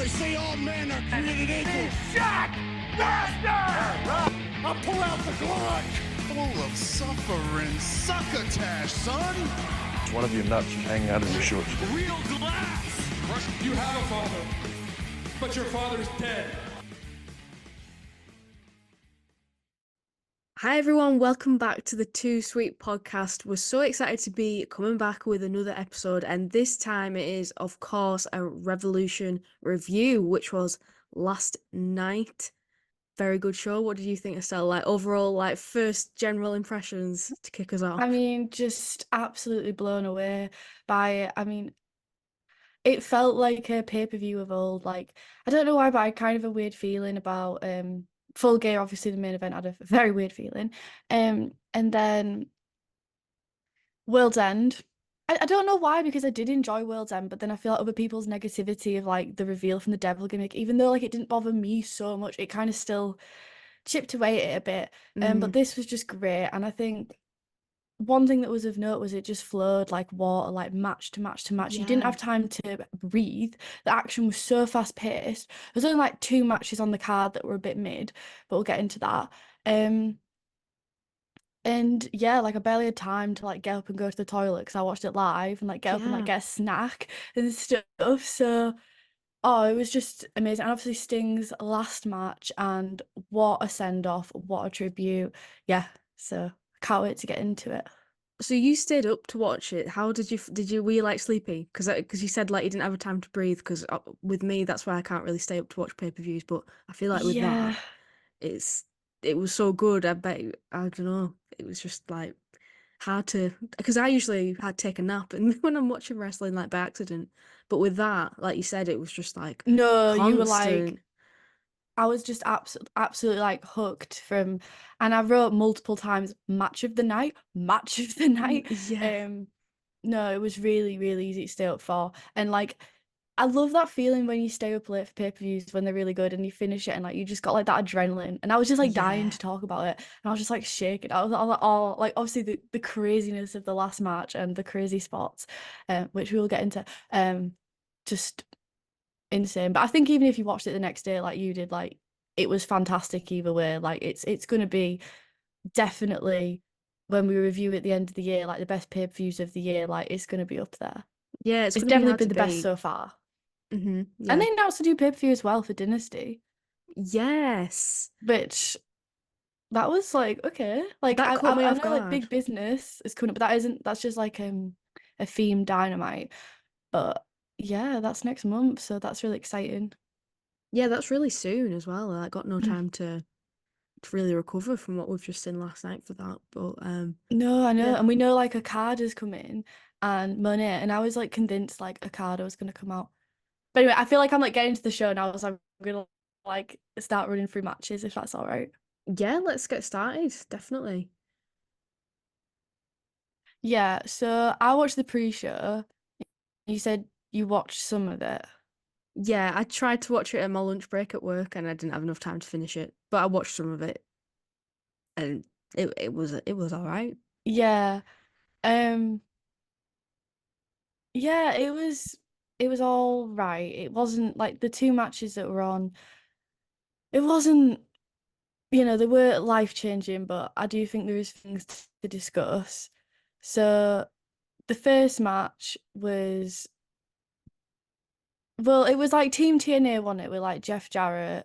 They say all men are created equal. Shot! Master! I'll pull out the Glock. Full of suffering, succotash, son. One of you nuts is hanging out of your shorts. Real glass. You have a father, but your father's dead. Hi everyone, welcome back to the Too Sweet podcast. We're so excited to be coming back with another episode, and this time it is, of course, a Revolution review, which was last night. Very good show. What did you think, Estelle? Like overall, like first general impressions to kick us off. I mean, just absolutely blown away by it. I mean, it felt like a pay-per-view of old. Like, I don't know why, but I had kind of a weird feeling about Full Gear. Obviously, the main event had a very weird feeling. And then World's End. I don't know why, because I did enjoy World's End, but then I feel like other people's negativity of like the reveal from the devil gimmick, even though like it didn't bother me so much, it kind of still chipped away at it a bit. But this was just great, and I think one thing that was of note was it just flowed like water, like match to match to match. You didn't have time to breathe. The action was so fast paced. There's only like 2 matches on the card that were a bit mid, but we'll get into that. And yeah, like I barely had time to like get up and go to the toilet because I watched it live and like get up and like get a snack and stuff. So it was just amazing. And obviously Sting's last match, and what a send off, what a tribute. Yeah, so can't wait to get into it. So you stayed up to watch it. How did you were you like sleepy? Because you said like you didn't have time to breathe. Because with me, that's why I can't really stay up to watch pay-per-views. But I feel like with that, it was so good. I bet I don't know. It was just like hard to, because I usually had to take a nap and when I'm watching wrestling like by accident. But with that, like you said, it was just like No, you were constant. like, I was just absolutely like hooked from, and I wrote multiple times, match of the night. Yeah. No, it was really, really easy to stay up for. And like, I love that feeling when you stay up late for pay-per-views when they're really good and you finish it and like you just got like that adrenaline. And I was just like dying to talk about it. And I was just like shaking. I was like, oh, like obviously the craziness of the last match and the crazy spots, which we will get into, just insane. But I think even if you watched it the next day like you did, like it was fantastic either way. Like it's gonna be definitely, when we review at the end of the year, like the best pay-per-views of the year, like it's gonna be up there. Yeah, It's gonna be definitely hard been to the best beat. so far. Yeah. And they announced a new pay-per-view as well for Dynasty, Yes. which that was like, okay, like That caught me I off know like guard. Big Business is coming up, but that's just like a theme Dynamite. But yeah, that's next month, so that's really exciting. Yeah, that's really soon as well. I got no time to really recover from what we've just seen last night for that. But No, I know, yeah. and we know like Okada's coming and Monet, and I was like convinced like Okada was gonna come out. But anyway, I feel like I'm like getting to the show now, so I'm gonna like start running through matches if that's all right. Yeah, let's get started. Definitely. Yeah, so I watched the pre-show. You said you watched some of it. Yeah, I tried to watch it at my lunch break at work and I didn't have enough time to finish it. But I watched some of it and it was all right. Yeah. Um yeah, it was all right. It wasn't like the 2 matches that were on. It wasn't, they were life-changing, but I do think there is things to discuss. So the first match was, well, it was like Team TNA won it with like Jeff Jarrett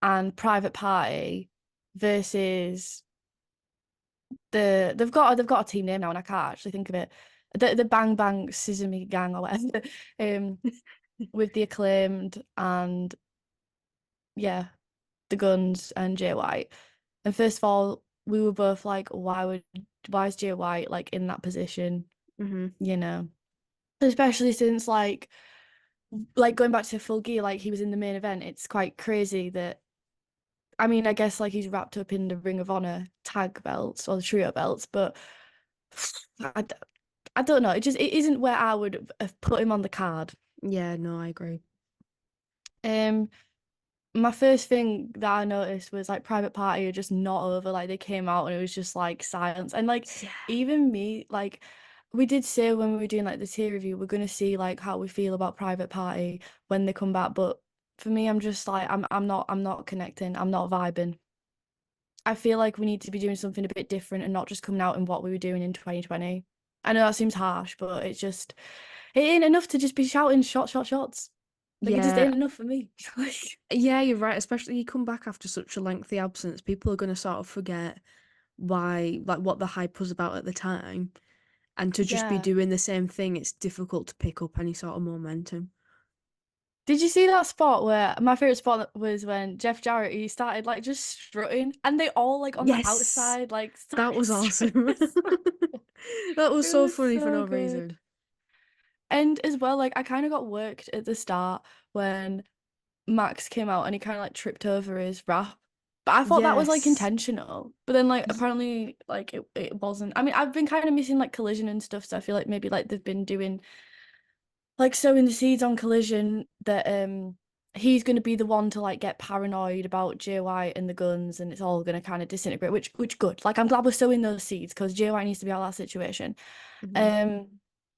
and Private Party versus they've got a team name now and I can't actually think of it. The Bang Bang Sesame Gang or whatever. With the Acclaimed and yeah, the Guns and Jay White. And first of all, we were both like, why is Jay White like in that position? Especially since like going back to Full Gear, like he was in the main event. It's quite crazy that, I mean, I guess like he's wrapped up in the Ring of Honor tag belts or the trio belts, but I don't know. It isn't where I would have put him on the card. Yeah, no, I agree. My first thing that I noticed was like Private Party are just not over. Like they came out and it was just like silence. And like even me, like we did say when we were doing like the tier review, we're gonna see like how we feel about Private Party when they come back. But For me, I'm just like I'm not connecting. I'm not vibing. I feel like we need to be doing something a bit different and not just coming out in what we were doing in 2020. I know that seems harsh, but it ain't enough to just be shouting shots. Like it just Yeah, ain't enough for me. Like, yeah, you're right. Especially you come back after such a lengthy absence, people are going to sort of forget why, like, what the hype was about at the time, and to just be yeah. doing the same thing, it's difficult to pick up any sort of momentum. Did you see that spot where my favorite spot was when Jeff Jarrett he started like just strutting and they all like on the Yes, outside like that started was awesome. strutting. That was It so was funny for so no good. reason. And as well, like I kind of got worked at the start when Max came out and he kind of like tripped over his rap. But I thought that was like Yes. intentional. But then like Y- apparently like it wasn't. I mean, I've been kind of missing like Collision and stuff, so I feel like maybe like they've been doing like sowing the seeds on Collision that he's going to be the one to like get paranoid about Jay White and the guns and it's all going to kind of disintegrate, which good. Like I'm glad we're sowing those seeds because Jay White needs to be out of that situation. mhm. Um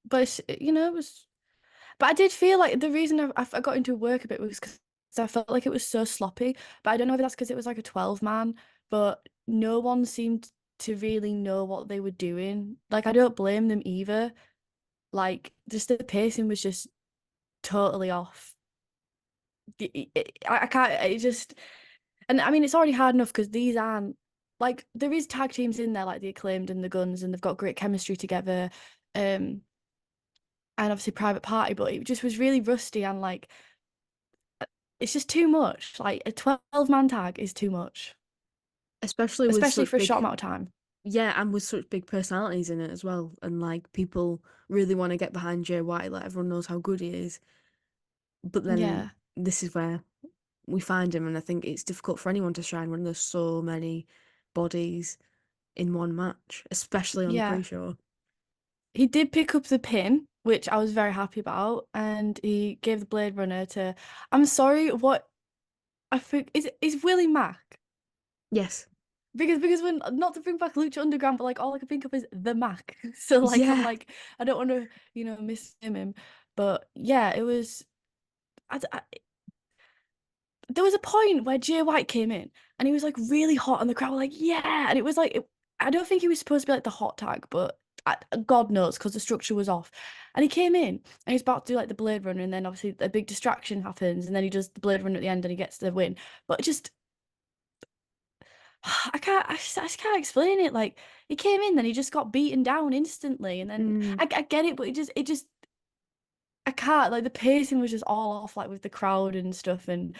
but it was but I did feel like the reason I got into work a bit was because I felt like it was so sloppy. But I don't know if that's because it was like a 12 man, but no one seemed to really know what they were doing. Like, I don't blame them either. Like, just the pacing was just totally off. I can't, it just, and I mean, it's already hard enough because these aren't, like, there is tag teams in there, like the Acclaimed and the Guns, and they've got great chemistry together. Um, and obviously Private Party, but it just was really rusty and like, it's just too much. Like a 12-man tag is too much, Especially with especially such for a short big, amount of time. yeah, and with such big personalities in it as well. And like people really want to get behind Jay White, like everyone knows how good he is. But then Yeah. this is where we find him, and I think it's difficult for anyone to shine when there's so many bodies in one match, especially on the Yeah. pre-show. He did pick up the pin, which I was very happy about, and he gave the Blade Runner to I'm sorry, what I think is Willie Mack. Yes. Because when not to bring back Lucha Underground, but like all I can think of is the Mac. So like I'm Yeah. like I don't want to miss him. But yeah, it was. I there was a point where Jay White came in and he was like really hot and the crowd were like, yeah. And it was like, I don't think he was supposed to be like the hot tag, but God knows because the structure was off. And he came in and he's about to do like the Blade Runner. And then obviously a big distraction happens. And then he does the Blade Runner at the end and he gets the win. But just, I just can't explain it. Like he came in, then he just got beaten down instantly. And then Mm. I get it, but I can't. Like the pacing was just all off, like with the crowd and stuff. And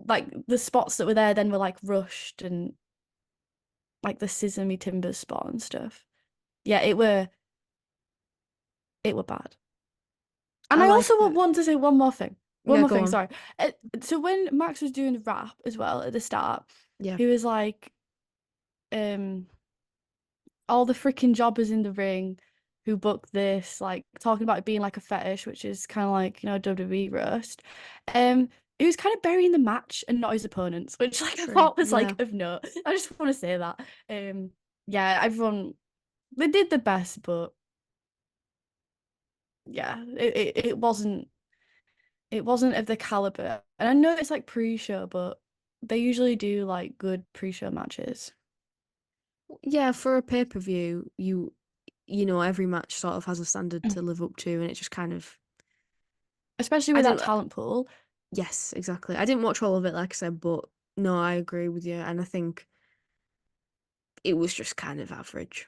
like the spots that were there then were like rushed and like the Sesame Timbers spot and stuff. Yeah, it were bad. And I I like also that. want to say one more thing. One Yeah, more go thing, on. sorry. So when Max was doing the rap as well at the start, Yeah. he was like, um, all the freaking jobbers in the ring who booked this, like talking about it being like a fetish, which is kind of like, WWE roast. Um, he was kind of burying the match and not his opponents, which like I True. thought was Yeah. like of note. I just want to say that. Yeah, everyone they did the best, but yeah, it wasn't of the caliber. And I know it's like pre-show, but they usually do like good pre-show matches. Yeah, for a pay-per-view, you know, every match sort of has a standard to live up to, and it just kind of Especially I with that didn't talent pool. yes, exactly. I didn't watch all of it, like I said, but no, I agree with you, and I think it was just kind of average.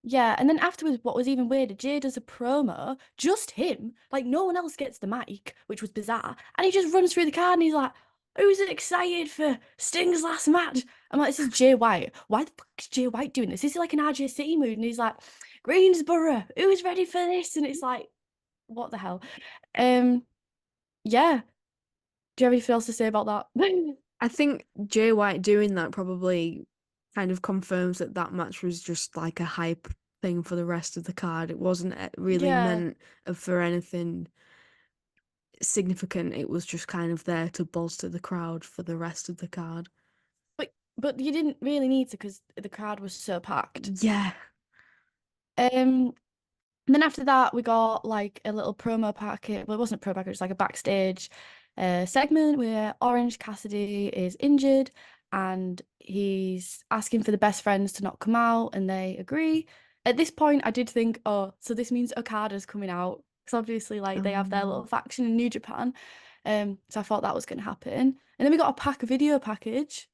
Yeah, and then afterwards, what was even weirder, Jay does a promo, just him, like no one else gets the mic, which was bizarre, and he just runs through the card and he's like, "Who's excited for Sting's last match?" I'm like, "This is Jay White. Why the fuck is Jay White doing this? Is he like an RJ City mood?" And he's like, "Greensboro, who's ready for this?" And it's like, what the hell? Um, yeah. Do you have anything else to say about that? I think Jay White doing that probably kind of confirms that that match was just like a hype thing for the rest of the card. It wasn't really Yeah, meant for anything significant. It was just kind of there to bolster the crowd for the rest of the card. but you didn't really need to because the crowd was so packed. Yeah. Um, And then after that, we got like a little promo packet. Well, it wasn't a promo packet, it was like a backstage segment where Orange Cassidy is injured and he's asking for the best friends to not come out, and they agree. At this point, I did think, oh, so this means Okada's coming out. Because obviously, like, they have their little faction in New Japan. So I thought that was going to happen. And then we got a video package.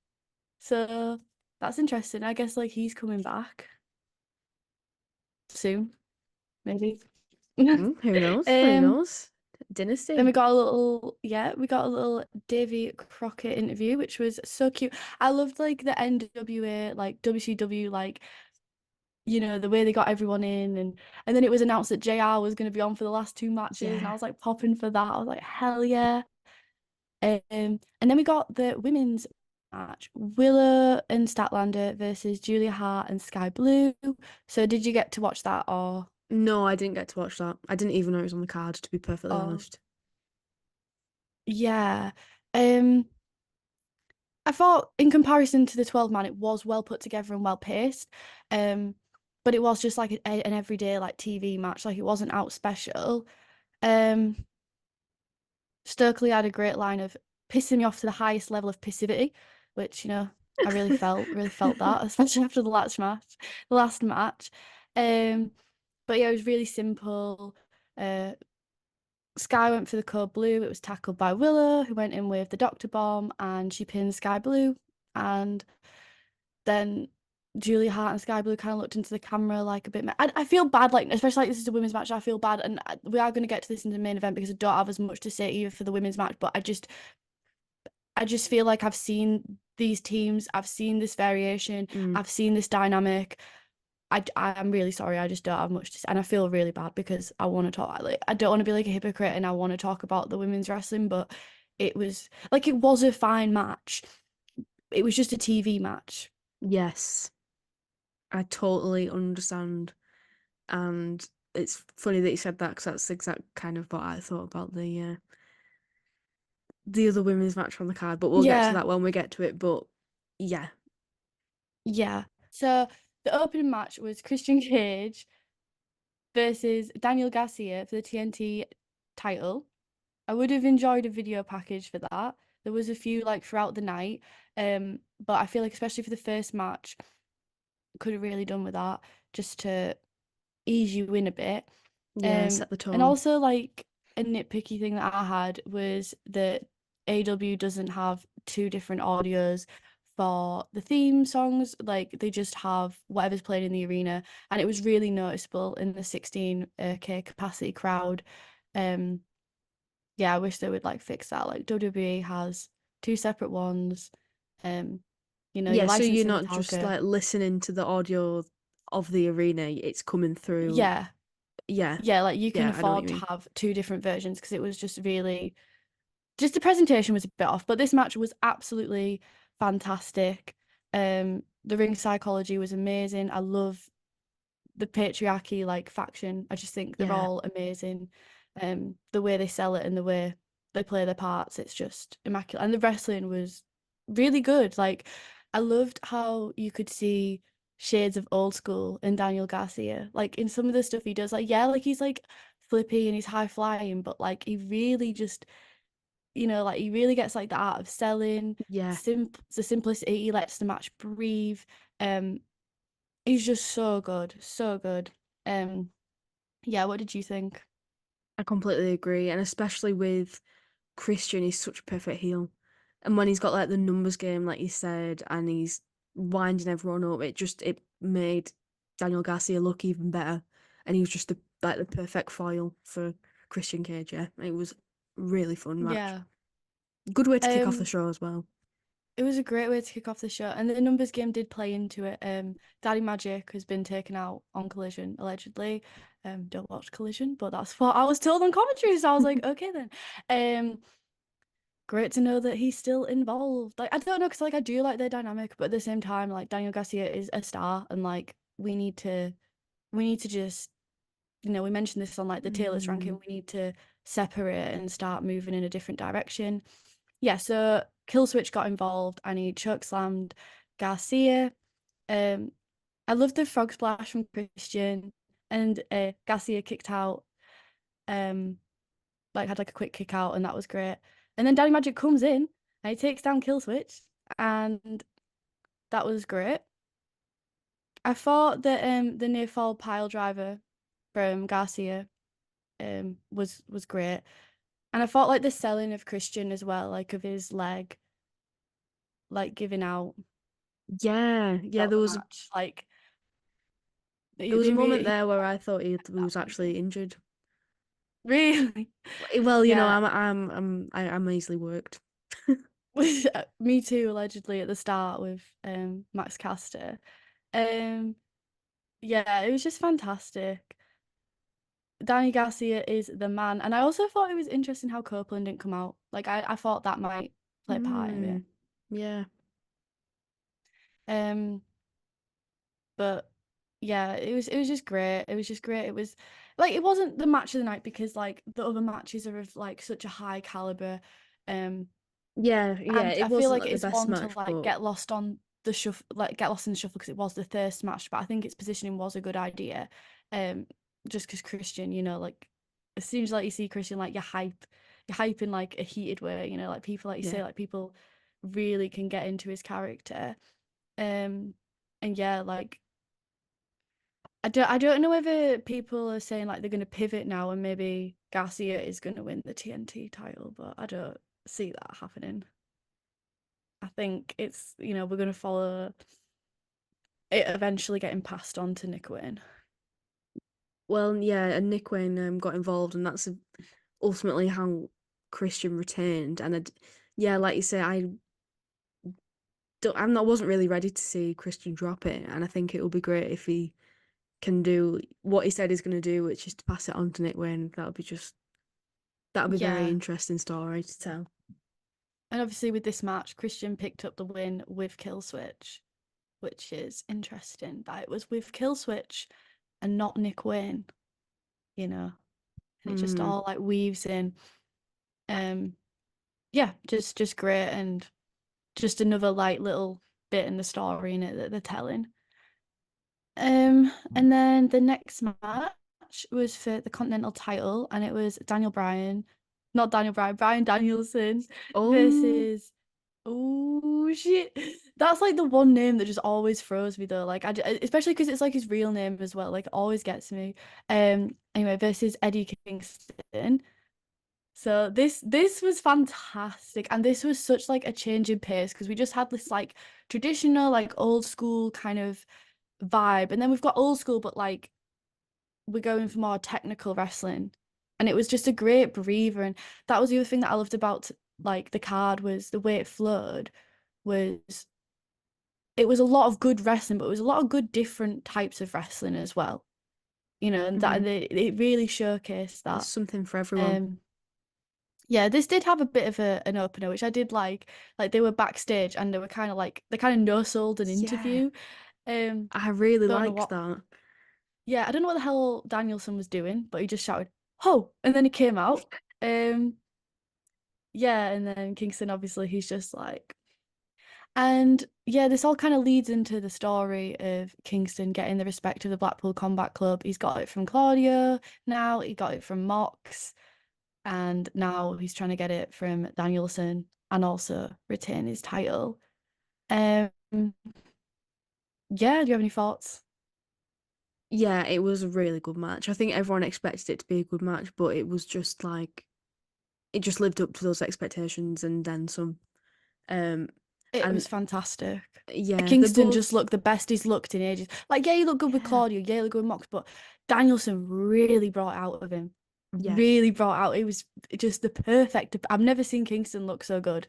So that's interesting. I guess, like, he's coming back soon, maybe. Who knows? Who Um, knows? Dynasty. Then we got a little Davy Crockett interview, which was so cute. I loved like the NWA, like WCW, like the way they got everyone in, and then it was announced that JR was going to be on for the last two matches, and I Yeah. was like popping for that. I was like, hell yeah. And then we got the women's match, Willow and Statlander versus Julia Hart and Sky Blue. So did you get to watch that or? No, I didn't get to watch that. I didn't even know it was on the card, to be perfectly Oh, honest. yeah. I thought in comparison to the 12-man, it was well put together and well paced. But it was just like an everyday like TV match. Like it wasn't out special. Um, Stokely had a great line of pissing me off to the highest level of passivity, which, I really felt that, especially after the last match. But yeah, it was really simple. Uh, Sky went for the code blue. It was tackled by Willow, who went in with the Doctor Bomb, and she pinned Sky Blue. And then Julia Hart and Sky Blue kind of looked into the camera like a bit. I feel bad, like especially like this is a women's match. I feel bad, and we are going to get to this in the main event because I don't have as much to say either for the women's match. But I just feel like I've seen these teams, I've seen this variation, I've seen this dynamic. I'm really sorry. I just don't have much to say, and I feel really bad because I want to talk. Like, I don't want to be like a hypocrite, and I want to talk about the women's wrestling, but it was a fine match. It was just a TV match. Yes, I totally understand. And it's funny that you said that because that's the exact kind of what I thought about the other women's match on the card. But we'll get to Yeah, that when we get to it. But yeah, yeah. So the opening match was Christian Cage versus Daniel Garcia for the TNT title. I would have enjoyed a video package for that. There was a few like throughout the night, but I feel like especially for the first match, could have really done with that just to ease you in a bit. yeah, set the And tone. also like a nitpicky thing that I had was that AEW doesn't have two different audios for the theme songs. Like they just have whatever's played in the arena, and it was really noticeable in the 16K capacity crowd. Um, yeah, I wish they would like fix that. Like WWE has two separate ones. Um, your Yeah, so you're licensing not just Metallica. like listening to the audio of the arena, it's coming through. Yeah, Yeah, yeah, like you can yeah, I know what afford you to mean. have two different versions because it was just really just the presentation was a bit off, but this match was absolutely fantastic. The ring psychology was amazing. I love the patriarchy like faction. I just think they're Yeah, all amazing. The way they sell it and the way they play their parts, it's just immaculate. And the wrestling was really good. Like I loved how you could see shades of old school in Daniel Garcia. Like in some of the stuff he does, like yeah, like he's like flippy and he's high flying, but like he really just like he really gets like the art of selling, yeah. the simplicity, he lets the match breathe. Um, he's just so good, so good. Um, yeah, what did you think? I completely agree, and especially with Christian, he's such a perfect heel. And when he's got like the numbers game, like you said, and he's winding everyone up, it made Daniel Garcia look even better. And he was just the perfect foil for Christian Cage. Yeah, it was a really fun match. Yeah. Good way to kick off the Um, show as well. it was a great way to kick off the show, and the numbers game did play into it. Daddy Magic has been taken out on Collision allegedly. Don't watch Collision, but that's what I was told on commentary, so I was like, okay then. Great to know that he's still involved. Like I don't know, because like I do like their dynamic, but at the same time, like Daniel Garcia is a star, and like we need to just we mentioned this on like the tier list ranking. Mm, We need to separate and start moving in a different direction. Yeah, so Killswitch got involved and he choke slammed Garcia. Um, I love the frog splash from Christian. and Garcia kicked out, like had like a quick kick out, and that was great. And then Danny Magic comes in and he takes down Killswitch, and that was great. I thought that the near fall pile driver from Garcia was great. And I thought like the selling of Christian as well, like of his leg, like giving out Yeah, throughout there the was match. Like a they moment really there where I thought he was actually injured. really Well, yeah. I'm easily worked. Me too, allegedly at the start with Max Caster. Um yeah, it was just fantastic. Danny Garcia is the man. And I also thought it was interesting how Copeland didn't come out. Like I thought that might play a part in it. Yeah. Um but yeah, it was just great. It was just great. It was like it wasn't the match of the night because like the other matches are of like such a high caliber. Yeah, And it I feel wasn't like like the it's best one to match, like but get lost on the shuffle, like get lost in the shuffle because it was the first match. But I think its positioning was a good idea. Just because Christian, like as soon as like you see Christian, like you're hype in like a heated way. Like people, like you say, yeah. like people really can get into his character. And yeah, like I don't know whether people are saying like they're going to pivot now and maybe Garcia is going to win the TNT title, but I don't see that happening. I think it's, we're going to follow it eventually getting passed on to Nick Wayne. Well, yeah, and Nick Wayne got involved, and that's ultimately how Christian retained. And yeah, like you say, wasn't really ready to see Christian drop it, and I think it will be great if he can do what he said he's going to do, which is to pass it on to Nick Wayne. That'll be very Yeah. interesting story to tell. And obviously with this match, Christian picked up the win with Killswitch, which is interesting that it was with Killswitch and not Nick Wayne, and it just all like weaves in. Yeah, just great, and just another like little bit in the story in it that they're telling. And then the next match was for the Continental title, and it was not Daniel Bryan, Bryan Danielson Oh, versus. Oh shit! That's like the one name that just always throws me though. Like especially because it's like his real name as well. Like it always gets me. Anyway, versus Eddie Kingston. So this was fantastic, and this was such like a change in pace because we just had this like traditional like old school kind of vibe, and then we've got old school, but like we're going for more technical wrestling, and it was just a great breather. And that was the other thing that I loved about like the card was the way it flowed. Was it was a lot of good wrestling, but it was a lot of good different types of wrestling as well. And that it really showcased there's that. something for everyone. Um, Yeah, this did have a bit of an opener, which I did like. Like they were backstage and they were kind of like they kind of no-sold an Yeah, interview. Um, I really don't know liked what. that. Yeah, I don't know what the hell Danielson was doing, but he just shouted "Ho!" and then he came out. Um, yeah, and then Kingston obviously he's just like, and yeah, this all kind of leads into the story of Kingston getting the respect of the Blackpool Combat Club. He's got it from Claudio now. He got it from Mox. And now he's trying to get it from Danielson and also retain his title. Um, yeah, do you have any thoughts? Yeah, it was a really good match. I think everyone expected it to be a good match, but it was just like it just lived up to those expectations and then some. Um, It and was fantastic. yeah, they Kingston just both. looked the best he's looked in ages. Like, yeah, he looked good with Yeah, Claudio, yeah, he looked good with Mox, but Danielson really brought out of him. yeah. Really brought out. It was just the perfect. I've never seen Kingston look so good.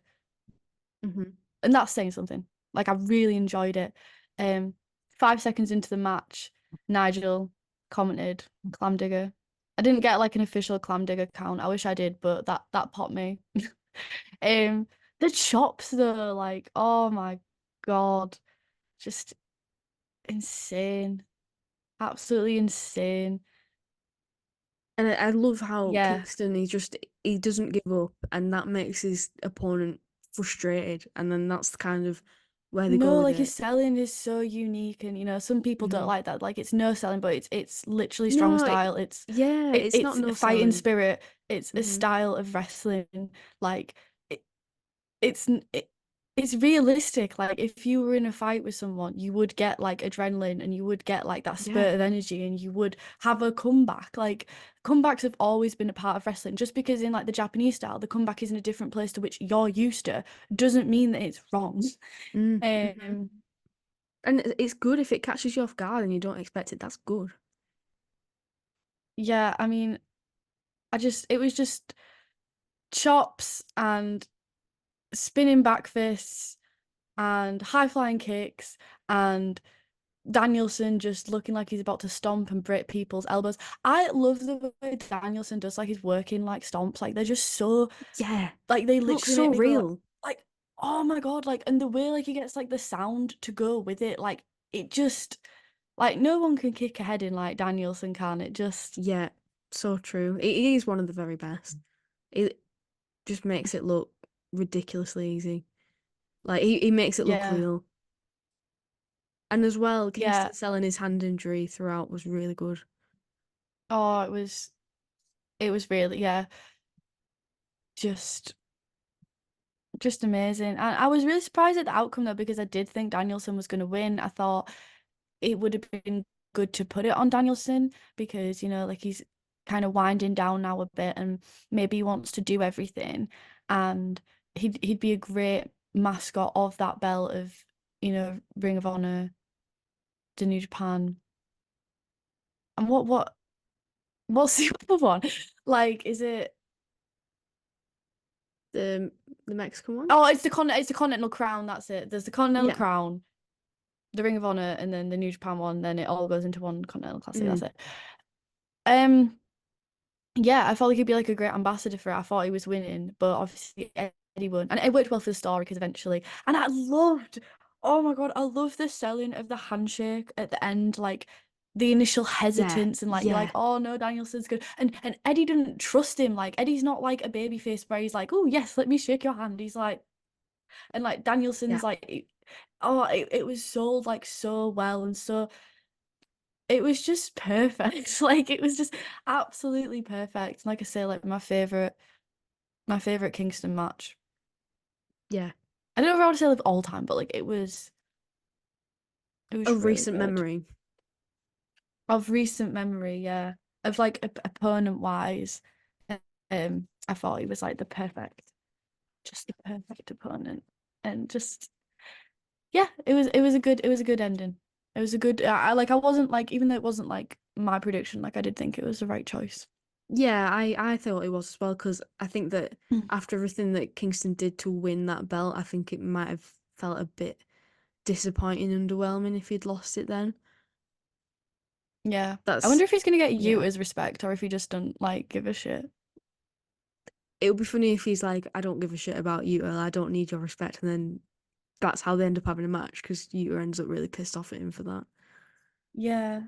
Hmm. And that's saying something. Like I really enjoyed it. 5 seconds into the match, Nigel commented clam digger. I didn't get like an official clam digger count. I wish I did, but that popped me. um the chops though, like oh my god, just insane. Absolutely insane. And I love how Yeah. Kingston he doesn't give up, and that makes his opponent frustrated, and then that's kind of where they go No, with like his it. selling is so unique, and some people don't Hmm. like that. Like it's no selling, but it's literally strong No, style. It's yeah, it, it's not it's a no fighting selling. spirit. It's a Hmm. style of wrestling. Like it, it's n- it, it's realistic. Like if you were in a fight with someone, you would get like adrenaline and you would get like that Yeah. spurt of energy and you would have a comeback. Like comebacks have always been a part of wrestling. Just because in like the Japanese style, the comeback is in a different place to which you're used to, doesn't mean that it's wrong. Mm-hmm. Um, And it's good if it catches you off guard and you don't expect it. That's good. yeah, I mean, it was just chops and spinning back fists and high flying kicks and Danielson just looking like he's about to stomp and break people's elbows. I love the way Danielson does like his working like stomps. Like they're just so Yeah. like they It looks literally so make me go real. like, oh my God, like, and the way like he gets like the sound to go with it, like it just like no one can kick a head in like Danielson can. It just Yeah, so true. He is one of the very best. It just makes it look ridiculously easy. Like he makes it look yeah, real. And as well, yeah. Kingston selling his hand injury throughout was really good. Oh, it was really, yeah, just just amazing. And I was really surprised at the outcome though, because I did think Danielson was going to win. I thought it would have been good to put it on Danielson because, like he's kind of winding down now a bit and maybe he wants to do everything. And he'd be a great mascot of that belt of, Ring of Honor, the New Japan. And what's the other one? Like, is it The Mexican one? oh, it's the Continental Crown, that's it. There's the Continental Yeah. Crown, the Ring of Honor, and then the New Japan one, then it all goes into one Continental Classic. That's Mm. it. Um, yeah, I felt like he'd be like a great ambassador for it. I thought he was winning, but obviously Eddie won, and it worked well for the story because eventually, and oh my God, I love the selling of the handshake at the end, like the initial Yeah. hesitance, and like you're like, Yeah. oh no, Danielson's good, and Eddie didn't trust him. Like Eddie's not like a baby face where he's like, oh yes, let me shake your hand. He's like, and like Yeah. Danielson's like, oh, it was sold like so well and so it was just perfect. Like it was just absolutely perfect. Like I say, like my favorite Kingston match. Yeah. I don't know if I would say of all time, but like it was Of really recent good. memory. Of recent memory, yeah. Of like opponent wise. I thought he was like just the perfect opponent. And just yeah, it was a good ending. It was a good I wasn't like even though it wasn't like my prediction, like I did think it was the right choice. Yeah, I thought it was as well because I think that Mm. after everything that Kingston did to win that belt, I think it might have felt a bit disappointing, underwhelming if he'd lost it then. Yeah. I That's wonder if he's gonna get yeah. Yuta's respect or if he just don't like give a shit. It would be funny if he's like, I don't give a shit about you, or I don't need your respect, and then that's how they end up having a match because Yuta ends up really pissed off at him for that. Yeah.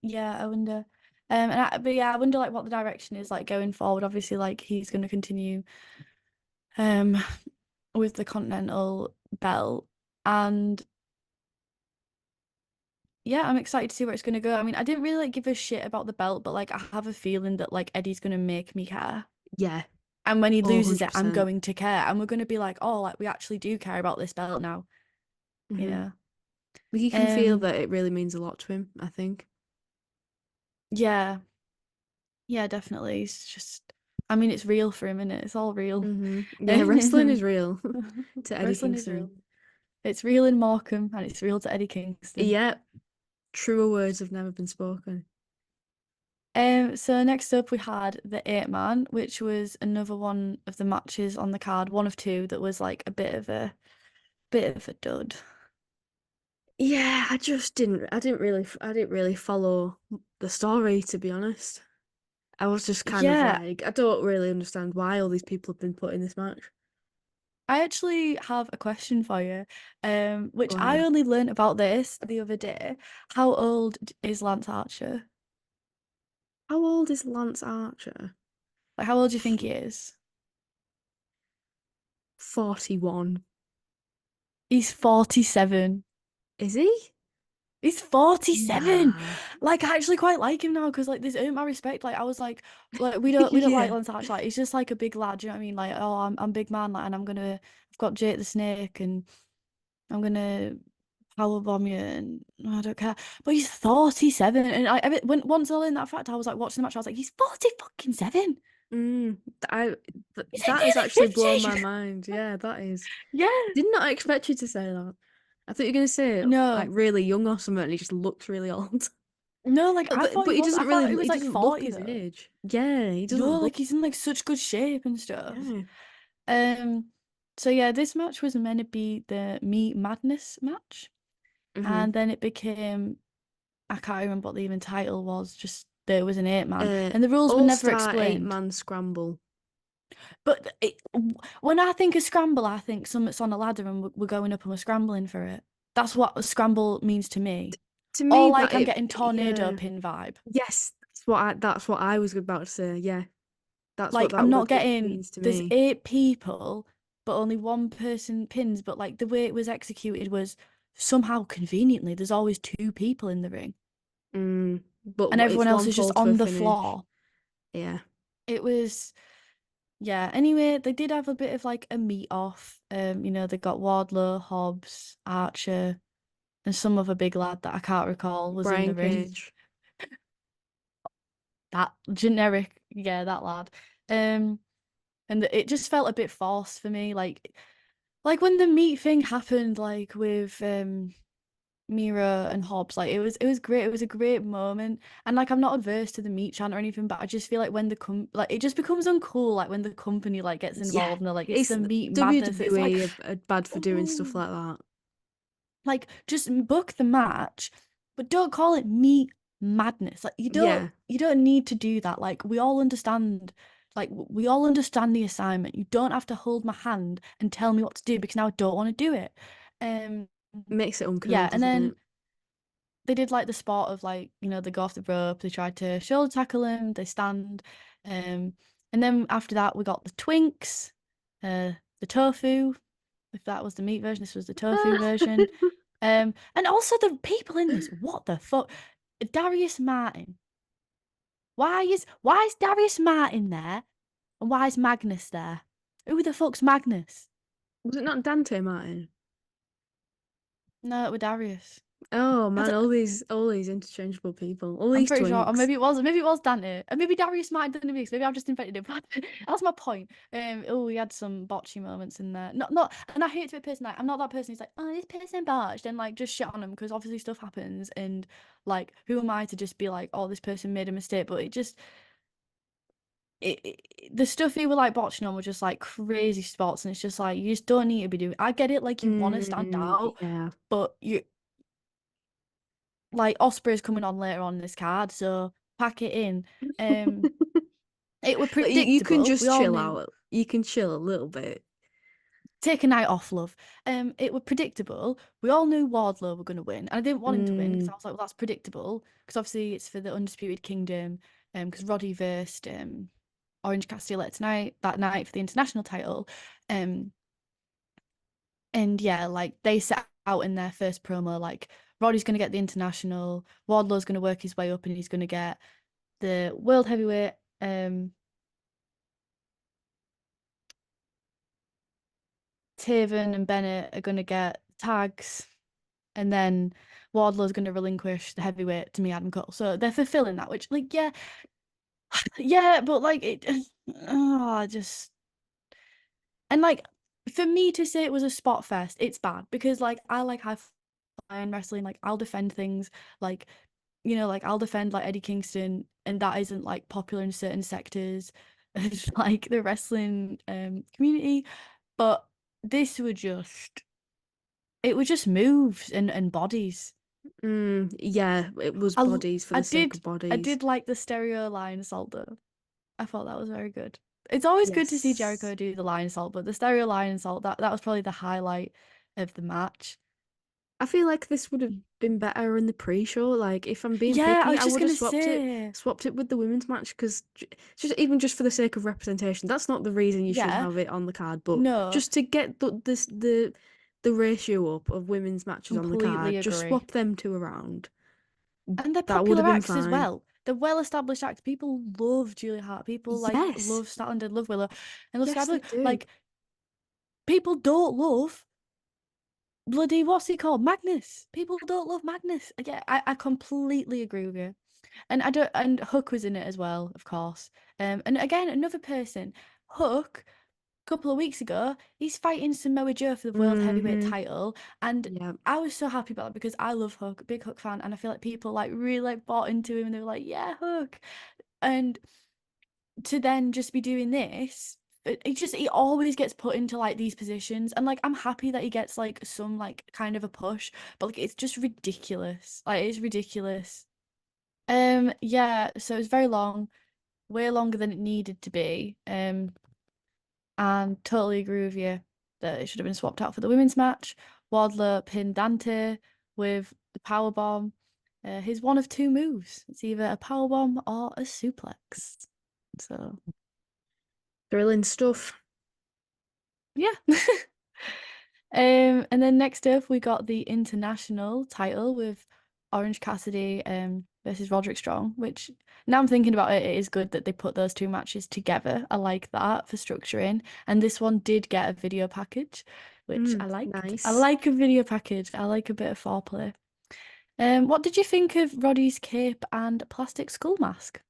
Yeah, I wonder. But yeah, I wonder like what the direction is like going forward. Obviously, like he's gonna continue um with the Continental belt. And yeah, I'm excited to see where it's gonna go. I mean, I didn't really like give a shit about the belt, but like I have a feeling that like Eddie's gonna make me care. Yeah, And when he oh, loses it, I'm 100%. going to care. And we're gonna be like, oh, like we actually do care about this belt now, you Hmm. know? You can feel Um, that it really means a lot to him, I think. yeah. Yeah, definitely. It's just, I mean, it's real for him, isn't it? It's all real. Yeah, wrestling is real to Eddie Wrestling is real. Kingston. It's real in Markham and it's real to Eddie Kingston. Yeah, truer words have never been spoken. So next up we had the Eight Man, which was another one of the matches on the card, one of two that was like a bit of a dud. Yeah, I didn't really follow the story, to be honest. I was just kind of Yeah, like, I don't really understand why all these people have been put in this match. I actually have a question for you, which Go I ahead. only learned about this the other day. How old is Lance Archer? How old is Lance Archer? Like, how old do you think he is? 41. He's 47. Is he? He's 47. Nah. Like, I actually quite like him now because like this earned my respect. Like I was like we don't like Yeah. Lance Archer. Like he's just like a big lad, you know what I mean? Like, oh, I'm big man, like, and I've got Jake the Snake and I'm gonna powerbomb you and I don't care. But he's 47. And when once all in that fact, I was like watching the match, I was like, he's 40 fucking 7. Mm, He's like that is nearly actually blown 50. my mind. Yeah, that is. Yeah. Did not expect you to say that. I thought you were gonna say like No. really young or something, and he just looked really old. No, like I But thought he he was. I doesn't thought he really was he like doesn't look 40 his though. age. Yeah, he No, doesn't look. like he's in like such good shape and stuff. Yeah. Um, so yeah, this match was meant to be the Meat Madness match, Mm-hmm. and then it became I can't remember what the even title was. Just there was an 8-man, Uh, and the rules were All never Star explained. 8-man scramble. But when I think of scramble, I think something's on a ladder and we're going up and we're scrambling for it. That's what a scramble means to me. To Or me, like I'm getting tornado yeah. pin vibe. Yes, that's what I was about to say. Yeah, that's what Like that I'm not word getting means to there's me. 8 people, but only one person pins. But like the way it was executed was somehow conveniently there's always 2 people in the ring, But and everyone it's else one is just fall to a on the finish. floor. Yeah. It was yeah. Anyway, they did have a bit of like a meet off. They got Wardlow, Hobbs, Archer, and some other big lad that I can't recall was in the Brian ring. Cage. That generic, yeah, that lad. And it just felt a bit forced for me. Like when the meat thing happened, like with Mira and Hobbs, like it was great. It was a great moment, and like I'm not adverse to the meat chant or anything, but I just feel like when like it just becomes uncool, like when the company like gets Yeah, involved and they're like it's it's the meat madness. It's like, WWE are bad for doing stuff oh, like that. like just book the match, but don't call it meat madness. Like Yeah, you don't need to do that. Like we all understand. Like we all understand the assignment. You don't have to hold my hand and tell me what to do because now I don't want to do it. Um, makes it yeah, uncool, and doesn't then it? they did like the sport of like, they go off the rope, they tried to shoulder tackle him, they stand. Um, and then after that we got the twinks, the tofu, if that was the meat version, this was the tofu version. And also the people in this, what the fuck? Darius Martin. Why is Darius Martin there? And why is Magnus there? Who the fuck's Magnus? Was it not Dante Martin? No, it was Darius. Oh I man, don't, all these interchangeable people, all I'm these pretty sure, or twinks. maybe it was Dante, and maybe Darius might have done the mix. Maybe I've just invented it. But that's my point. Oh, we had some botchy moments in there. Not, and I hate to be a person like I'm not that person who's like, oh, this person botched, and like just shit on them because obviously stuff happens, and like who am I to just be like, oh, this person made a mistake? But the stuff we were like botching on were just like crazy spots, and it's just like you just don't need to be doing. I get it, like you want to stand out, Yeah. but you like Osprey's coming on later on in this card, so pack it in. It were Like, you can predictable. We just all chill knew. out. You can chill a little bit. Take a night off, love. It were predictable. We all knew Wardlow were gonna win, and I didn't want him to win because I was like, well, that's predictable because obviously it's for the Undisputed Kingdom. Because Roddy versed Orange Cassidy tonight that night for the international title. And yeah, like they set out in their first promo, like Roddy's gonna get the international, Wardlow's gonna work his way up, and he's gonna get the world heavyweight. Taven and Bennett are gonna get tags, and then Wardlow's gonna relinquish the heavyweight to me, Adam Cole. So they're fulfilling that, which like yeah, yeah, but like it, oh, just and like for me to say it was a spot fest, it's bad because like I like high flying wrestling, like I'll defend things, like like I'll defend like Eddie Kingston, and that isn't like popular in certain sectors of like the wrestling community, but this were just it was just moves and bodies. Yeah, it was I bodies for I the sake did of I bodies. did like the stereo line assault though. I thought that was very good. It's always good to see Yes. Jericho do the line assault, but the stereo line assault that was probably the highlight of the match. I feel like this would have been better in the pre-show. Like, if I'm being Yeah, I picky, was I just would have gonna say, swapped it with the women's match because just for the sake of representation. That's not the reason you should yeah, have it on the card, but no, just to get the the ratio up of women's matches on the Completely card, just agree. swap them two around. And they're That would popular have been acts as fine. well. They're well-established acts. People love Julia Hart. People like Yes, love Statlander, love Willow, and love yes, Sky they Blue. do. Like people don't love bloody what's he called? Magnus. People don't love Magnus. Yeah, I completely agree with you. And I don't and Hook was in it as well, of course. And again, another person, Hook, a couple of weeks ago, he's fighting Samoa Joe for the World Heavyweight Mm-hmm. title. And Yeah. I was so happy about that because I love Hook, big Hook fan, and I feel like people like really like bought into him and they were like, yeah, Hook. And to then just be doing this, he always gets put into like these positions, and like I'm happy that he gets like some like kind of a push, but like it's just ridiculous. Like it's ridiculous. Yeah, so it's very long, way longer than it needed to be. And totally agree with you that it should have been swapped out for the women's match. Wardlow pinned Dante with the power bomb. His one of two moves. It's either a power bomb or a suplex. So Thrilling stuff. yeah. And then next up we got the international title with Orange Cassidy versus Roderick Strong, which now I'm thinking about it, it is good that they put those two matches together. I like that for structuring. And this one did get a video package, which I liked. I Nice. like a video package. I like a bit of foreplay. What did you think of Roddy's cape and plastic skull mask?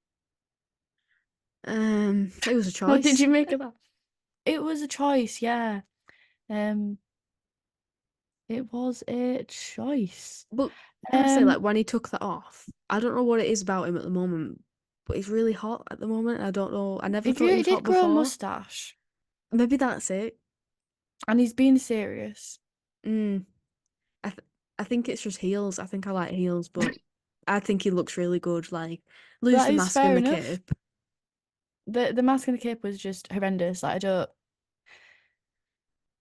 It was a What did choice. you make of that? It was a choice, yeah. Um, it was a choice. But can I say, like, Um, when he took that off, I don't know what it is about him at the moment, but he's really hot at the moment. I don't know. I never thought he he was did hot grow a before. mustache, Maybe that's it. and he's being serious. Mm. I th I think it's just heels. I think I like heels, but I think he looks really good. Like, lose That the is mask and fair the enough. cape. The mask and the cape was just horrendous. Like I don't.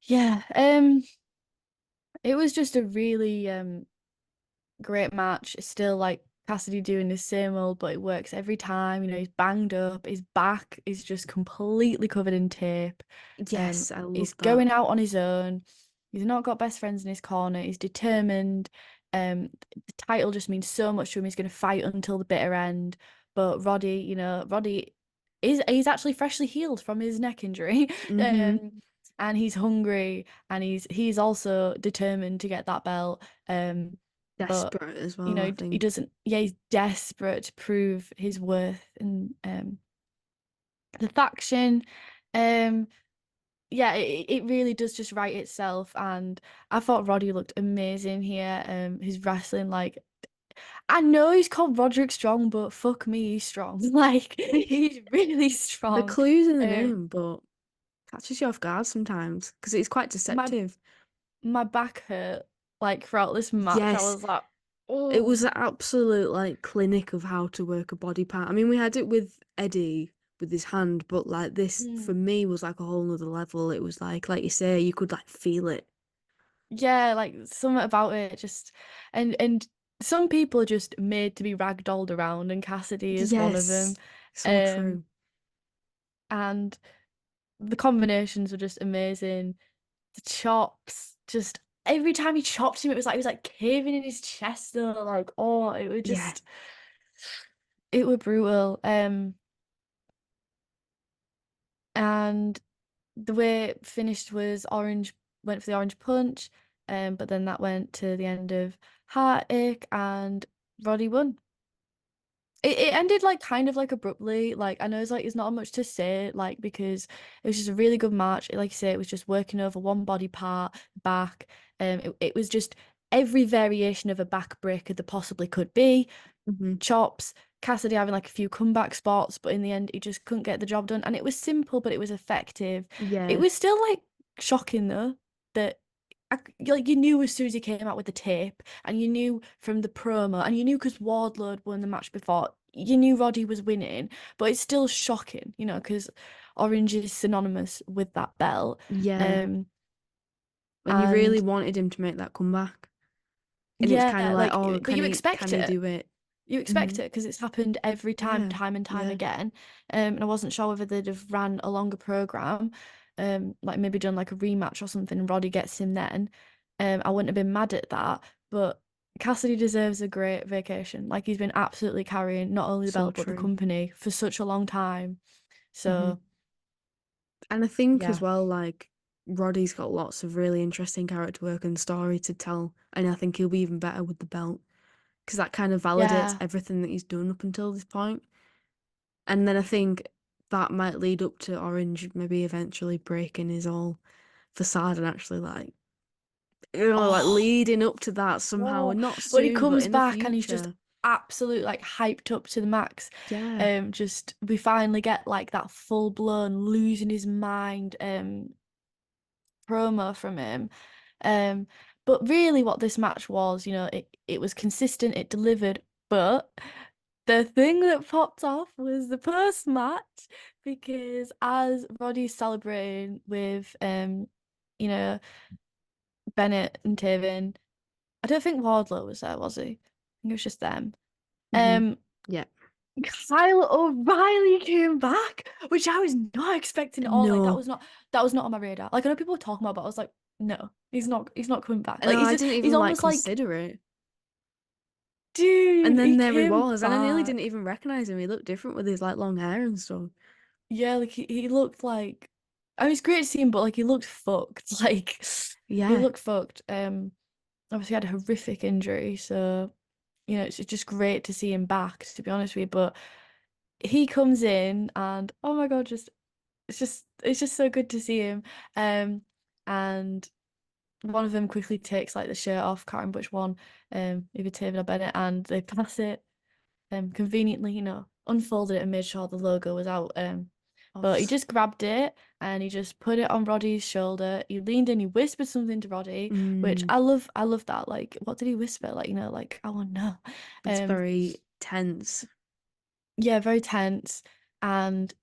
Yeah. It was just a really great match. It's still like Cassidy doing the same old, but it works every time. You know, he's banged up. His back is just completely covered in tape. Yes, I He's love that. going out on his own. He's not got best friends in his corner. He's determined. The title just means so much to him. He's going to fight until the bitter end. But Roddy, Roddy he's actually freshly healed from his neck injury. Mm-hmm. And he's hungry and he's also determined to get that belt. But Desperate as well, I he think. doesn't. Yeah, he's desperate to prove his worth in the faction. Um, yeah, it really does just write itself, and I thought Roddy looked amazing here. His wrestling, like I know he's called Roderick Strong, but fuck me, he's strong. Like he's really The strong. clue's in the Um, name, but catches you off guard sometimes because it's quite my deceptive. my back hurt like throughout this match. I Yes, was like, it oh. was an absolute like clinic of how to work a body part. I mean, we had it with Eddie with his hand, but like this for me was like a whole nother level. It was like you say, you could like feel it. Yeah, like something about it just and some people are just made to be ragdolled around and Cassidy is one of them. Yes, so Um true. and the combinations were just amazing. The chops, just every time he chopped him, it was like he was like caving in his chest though, like oh, Yeah, it were brutal. And the way it finished was Orange went for the orange punch, but then that went to the end of Heartache and Roddy won. It ended like kind of like abruptly. Like I know it's like there's not much to say, like because it was just a really good match. Like you say, it was just working over one body part, back. It was just every variation of a back breaker there possibly could be. hmm Chops, Cassidy having like a few comeback spots, but in the end he just couldn't get the job done. And it was simple, but it was effective. It yeah, was still like shocking though that like you knew as soon as he came out with the tape, and you knew from the promo, and you knew because Wardlow had won the match before, you knew Roddy was winning, but it's still shocking, because Orange is synonymous with that belt. yeah. Um, And you really and wanted him to make that comeback, and it's yeah, kind of like, like, oh, but you can expect he it. do it? You expect hmm it because it's happened every time, Yeah, time and time yeah. again. And I wasn't sure whether they'd have ran a longer program, like maybe done like a rematch or something, and Roddy gets him then. I wouldn't have been mad at that. But Cassidy deserves a great vacation. Like he's been absolutely carrying not only the So belt but the true. company for such a long time. Hmm. So And I think as yeah, well, like Roddy's got lots of really interesting character work and story to tell, and I think he'll be even better with the belt because that kind of validates yeah. everything that he's done up until this point. And then I think that might lead up to Orange maybe eventually breaking his all facade and actually like Oh, leading up to that somehow, oh, and not when he soon, but comes in the back and he's just future. absolute like hyped up to the max. Yeah. Just we finally get like that full blown losing his mind promo from him. Um, but really what this match was, it was consistent, it delivered, but the thing that popped off was the post match because as Roddy's celebrating with you know, Bennett and Taven, I don't think Wardlow was there, was he? I think it was just them. Hmm. Um, Yeah. Kyle O'Reilly came back, which I was not expecting at all. Like No. that was not on my radar. Like I know people were talking about, but I was like, no, he's not coming back. Like No, I didn't he's even like almost like, consider it. And dude, then he there he came was, and I nearly didn't back. even recognize him. He looked different with his like long hair and stuff. Yeah, like he looked like I mean it's great to see him, but like he looked fucked. Like he Yeah. looked fucked. Obviously had a horrific injury, so it's just great to see him back, to be honest with you. But he comes in and oh my God, just it's just so good to see him. And one of them quickly takes like the shirt off, can't remember which one, either Taven or Bennett, and they pass it conveniently, unfolded it and made sure the logo was out. But he Offs. just grabbed it and he just put it on Roddy's shoulder. He leaned in, he whispered something to Roddy, which Mm, I love that. Like, what did he whisper? Like, like I want to know. it's Um, very tense. yeah, very tense. And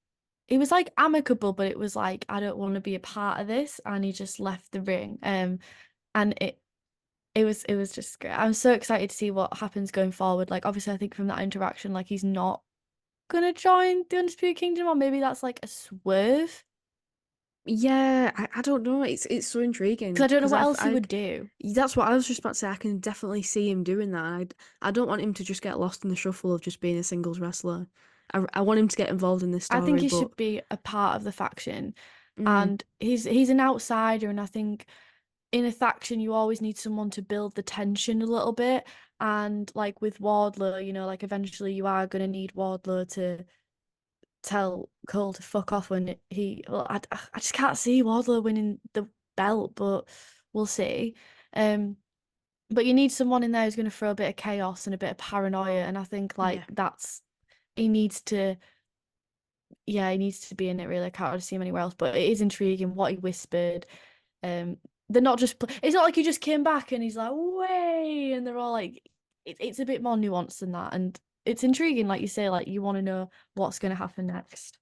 it was like amicable, but it was like, I don't want to be a part of this. And he just left the ring. And it was just great. I'm so excited to see what happens going forward. Like, obviously, I think from that interaction, like he's not gonna join the Undisputed Kingdom, or maybe that's like a swerve. Yeah, I don't know. It's so intriguing Because I don't know because what else he would do. that's what I was just about to say. I can definitely see him doing that. I don't want him to just get lost in the shuffle of just being a singles wrestler. I want him to get involved in this I think story, he but should be a part of the faction. mm, And he's an outsider, and I think in a faction you always need someone to build the tension a little bit. And like with Wardlow, like eventually you are gonna need Wardlow to tell Cole to fuck off when well, I just can't see Wardlow winning the belt, but we'll see. Um, but you need someone in there who's going to throw a bit of chaos and a bit of paranoia, and I think like yeah, that's he needs to, yeah, he needs to be in it really. I can't really see him anywhere else, but it is intriguing what he whispered. Um, they're not just it's not like he just came back and he's like way, and they're all like it's a bit more nuanced than that, and it's intriguing, like you say, like you want to know what's going to happen next.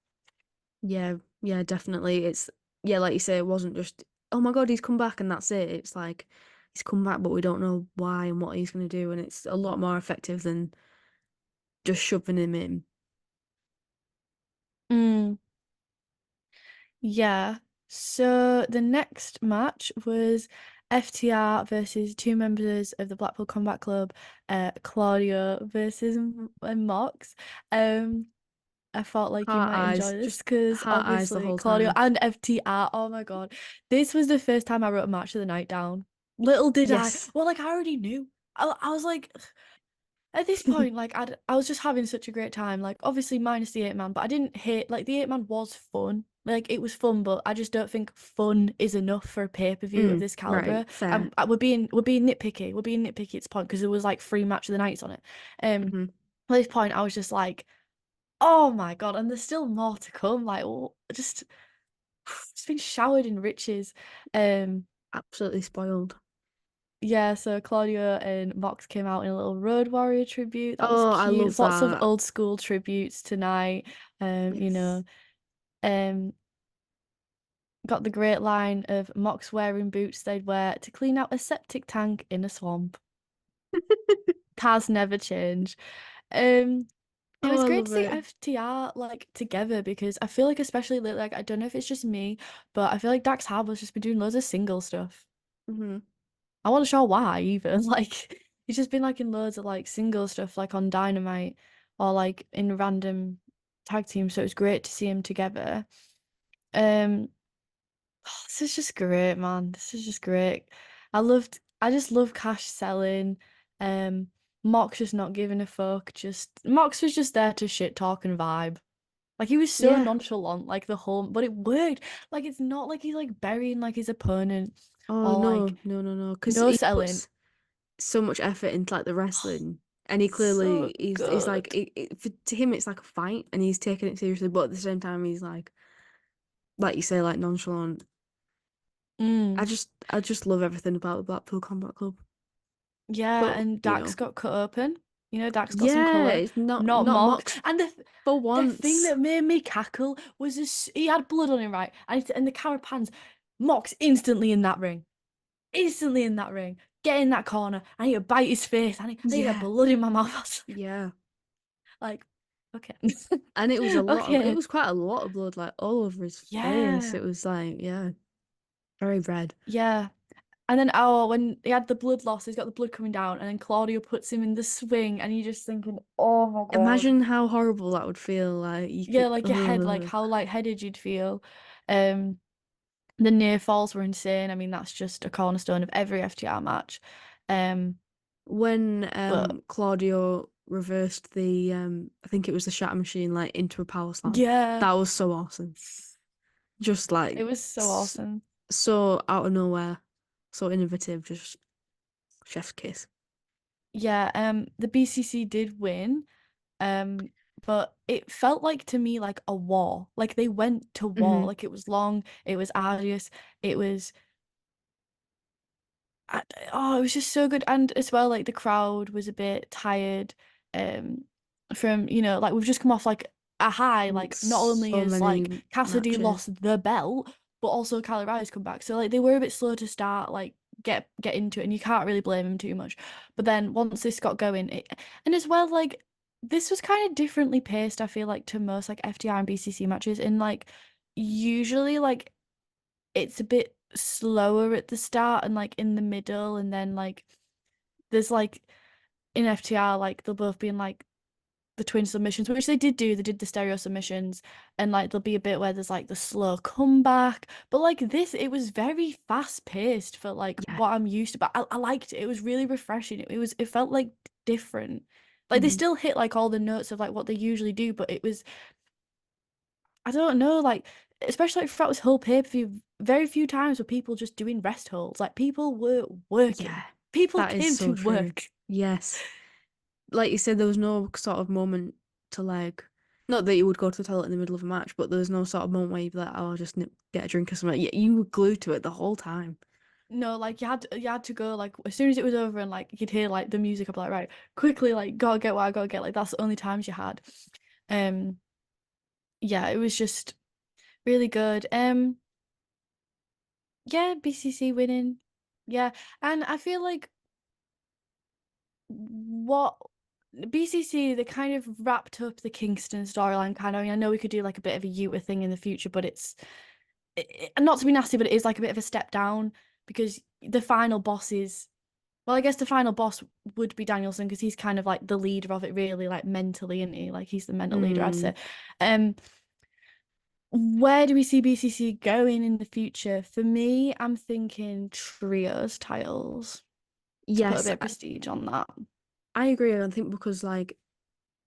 yeah, definitely. It's yeah, like you say, it wasn't just oh my God, he's come back and that's it. It's like he's come back, but we don't know why and what he's gonna do, and it's a lot more effective than just shoving him in. Mm. Yeah. So the next match was FTR versus two members of the Blackpool Combat Club, Claudio versus Mox. Um, I felt like you Heart might enjoy eyes, this just because heart eyes the obviously whole Claudio time. and FTR, oh my God. This was the first time I wrote a match of the night down. Little did I. Yes. Well, like I already knew. I was like, at this point, like I was just having such a great time. Like obviously minus the 8 man, but I didn't hate like the 8 man was fun. Like it was fun, but I just don't think fun is enough for a pay-per-view of this Right, caliber. fair. We're being nitpicky. We're being nitpicky at this point because there was like 3 match of the nights on it. Hmm. At this point, I was just like, oh my God, and there's still more to come. Like, just it's been showered in riches. Um, Absolutely spoiled. Yeah, so Claudio and Mox came out in a little Road Warrior tribute. That was Oh, I love cute. Lots of that. old school tributes tonight. Yes. Um, got the great line of Mox wearing boots they'd wear to clean out a septic tank in a swamp. Has never changed. Um, it Oh, was I great to love see it. FTR like together because I feel like especially lately, like I don't know if it's just me, but I feel like Dax Harbour's just been doing loads of single stuff. Hmm. I wasn't sure why either. Like he's just been like in loads of like single stuff, like on Dynamite or like in random tag teams. So it was great to see him together. Um, this is just great, man. This is just great. I just love Cash selling. Um, Mox just not giving a fuck. Just Mox was just there to shit talk and vibe. Like he was so Yeah. nonchalant, like the whole, but it worked. Like it's not like he's like burying like his opponent Oh or like no, no, no, no. Because no he selling. puts so much effort into like the wrestling, and he So clearly he's like good. to him it's like a fight, and he's taking it seriously, but at the same time he's like you say, like nonchalant. Mm. I just love everything about the Blackpool Combat Club. Yeah, But and you Dax know, got cut open. You know, Dax got some yeah, colour, it's not not not Mox. Mox And for the thing once. that made me cackle was this, he had blood on him, right? And the camera pans, Mox instantly in that ring. Instantly in that ring. Get in that corner. I need to bite his face. I need to get Yeah, blood in my mouth. I was yeah. like, okay. And it was it Okay. was quite a lot of blood, like all over his face. Yeah. It was like, yeah, very red. Yeah. And then when he had the blood loss, he's got the blood coming down, and then Claudio puts him in the swing, and you're just thinking, oh my God. Imagine how horrible that would feel. Like you Yeah, could, like your head, like how lightheaded you'd feel. Um, the near falls were insane. I mean, that's just a cornerstone of every FTR match. Um, when but Claudio reversed the I think it was the shatter machine like into a power slam. yeah, That was so awesome. Just like it was so awesome. so out of nowhere, so innovative, just chef's kiss. Yeah, the BCC did win. Um, but it felt like to me like a war. Like they went to war. Hmm. Like it was long, it was arduous, it was I, oh, it was just so good. And as well, like the crowd was a bit tired, um, from, like we've just come off like a high. Like not only So is like many Cassidy matches. lost the belt, but also Kyle O'Reilly's come back. So like they were a bit slow to start, like get into it, and you can't really blame him too much. But then once this got going, and as well, like this was kind of differently paced, I feel like, to most like FTR and BCC matches. In like usually like it's a bit slower at the start and like in the middle, and then like there's like in FTR like they'll both be in like the twin submissions, which they did do. They did the stereo submissions, and like there'll be a bit where there's like the slow comeback. But like this, it was very fast paced for like Yeah. what I'm used to. But I liked it. It was really refreshing. It felt like different. Like they Mhm. still hit like all the notes of like what they usually do, but it was, I don't know, like especially like throughout this whole pay-per-view, very few times were people just doing rest holds. Like people were working. Yeah, People that is came to so true. work. Yes. Like you said, there was no sort of moment to like, not that you would go to the toilet in the middle of a match, but there was no sort of moment where you'd be like, oh, I'll just get a drink or something. Yeah, you were glued to it the whole time. No, like you had to go like as soon as it was over and like you'd hear like the music, I'd be like, right, quickly, like gotta get what I gotta get. Like that's the only times you had. Um, yeah, it was just really good. Yeah, BCC winning. Yeah, and I feel like what BCC, they kind of wrapped up the Kingston storyline kind of. I mean, I know we could do like a bit of a Utah thing in the future, but not to be nasty, but it is like a bit of a step down because the final boss is, well, I guess the final boss would be Danielson because he's kind of like the leader of it, really, like mentally, isn't he? Like he's the mental leader, I'd Mm, say. Um, where do we see BCC going in the future? For me, I'm thinking trios titles to put a yes, bit of prestige on that. I agree. I think because like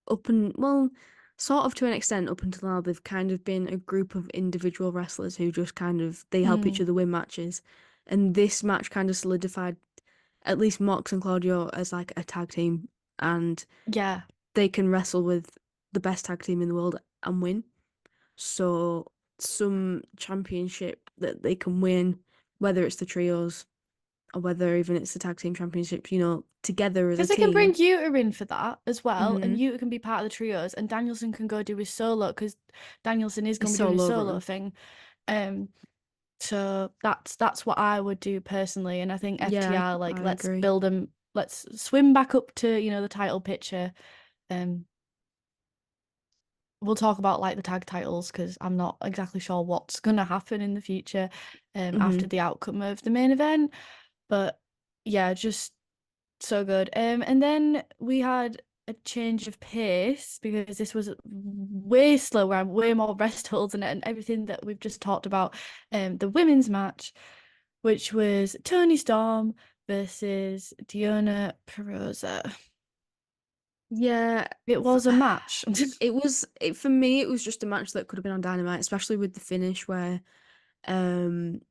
well, sort of to an extent up until now, they've kind of been a group of individual wrestlers who just kind of they help each Mm, other win matches. And this match kind of solidified at least Mox and Claudio as like a tag team, and yeah. they can wrestle with the best tag team in the world and win. So some championship that they can win, whether it's the trios or whether even it's the tag team championship, together as a Because they can bring team. Yuta in for that as well, and Hmm. Yuta can be part of the trios, and Danielson can go do his solo because Danielson is going His to be doing his solo solo run. thing. Um, so that's what I would do personally, and I think Yeah, FTR, like I let's agree. build them, let's swim back up to the title picture. Um, we'll talk about like the tag titles because I'm not exactly sure what's gonna happen in the future, after Hmm. the outcome of the main event, but. yeah, just so good. And then we had a change of pace because this was way slower and way more rest holds and everything that we've just talked about. The women's match, which was Toni Storm versus Diona Perosa. Yeah, It was a match. for me, it was just a match that could have been on Dynamite, especially with the finish where um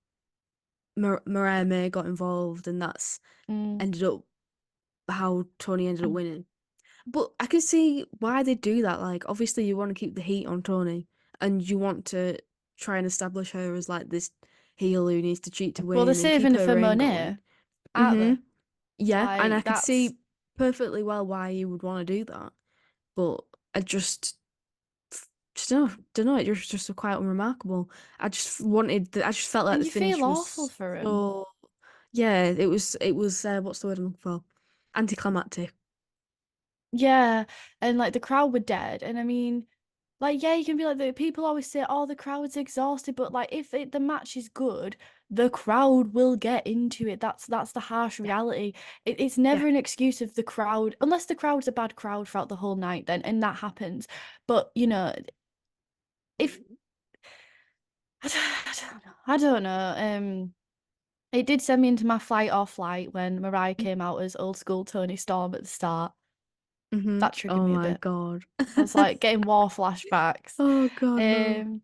Mariah May got involved, and that's Mm. ended up how Tony ended up winning. But I can see why they do that. Like, obviously, you want to keep the heat on Tony, and you want to try and establish her as like this heel who needs to cheat to Well, they're win and keep saving it her for reign going. Monet, aren't they? Yeah, and I Like could that's see perfectly well why you would want to do that. But I just don't know. It was just quite unremarkable. I just felt like and the you feel finish awful was for him. so, yeah, it was what's the word I'm looking for? Anticlimactic. Yeah, and like the crowd were dead, and I mean, like yeah, you can be like the people always say, "Oh, the crowd's exhausted," but like if the match is good, the crowd will get into it. That's the harsh Yeah, reality. It's yeah. never an excuse of the crowd, unless the crowd's a bad crowd throughout the whole night, then and that happens. But you know, if I don't know, I don't know. It did send me into my fight or flight when Mariah came out as old school Tony Storm at the start. That triggered Oh me a my bit. God. I was like getting war flashbacks. Oh God, no. Um,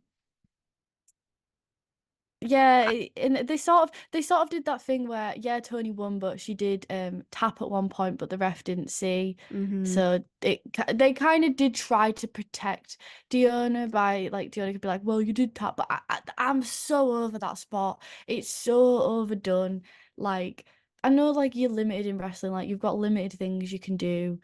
yeah, and they sort of did that thing where yeah, Tony won, but she did tap at one point, but the ref didn't see. Mm-hmm. So they kind of did try to protect Diona by like Diona could be like, well, you did tap, but I'm so over that spot. It's so overdone. Like I know like you're limited in wrestling, like you've got limited things you can do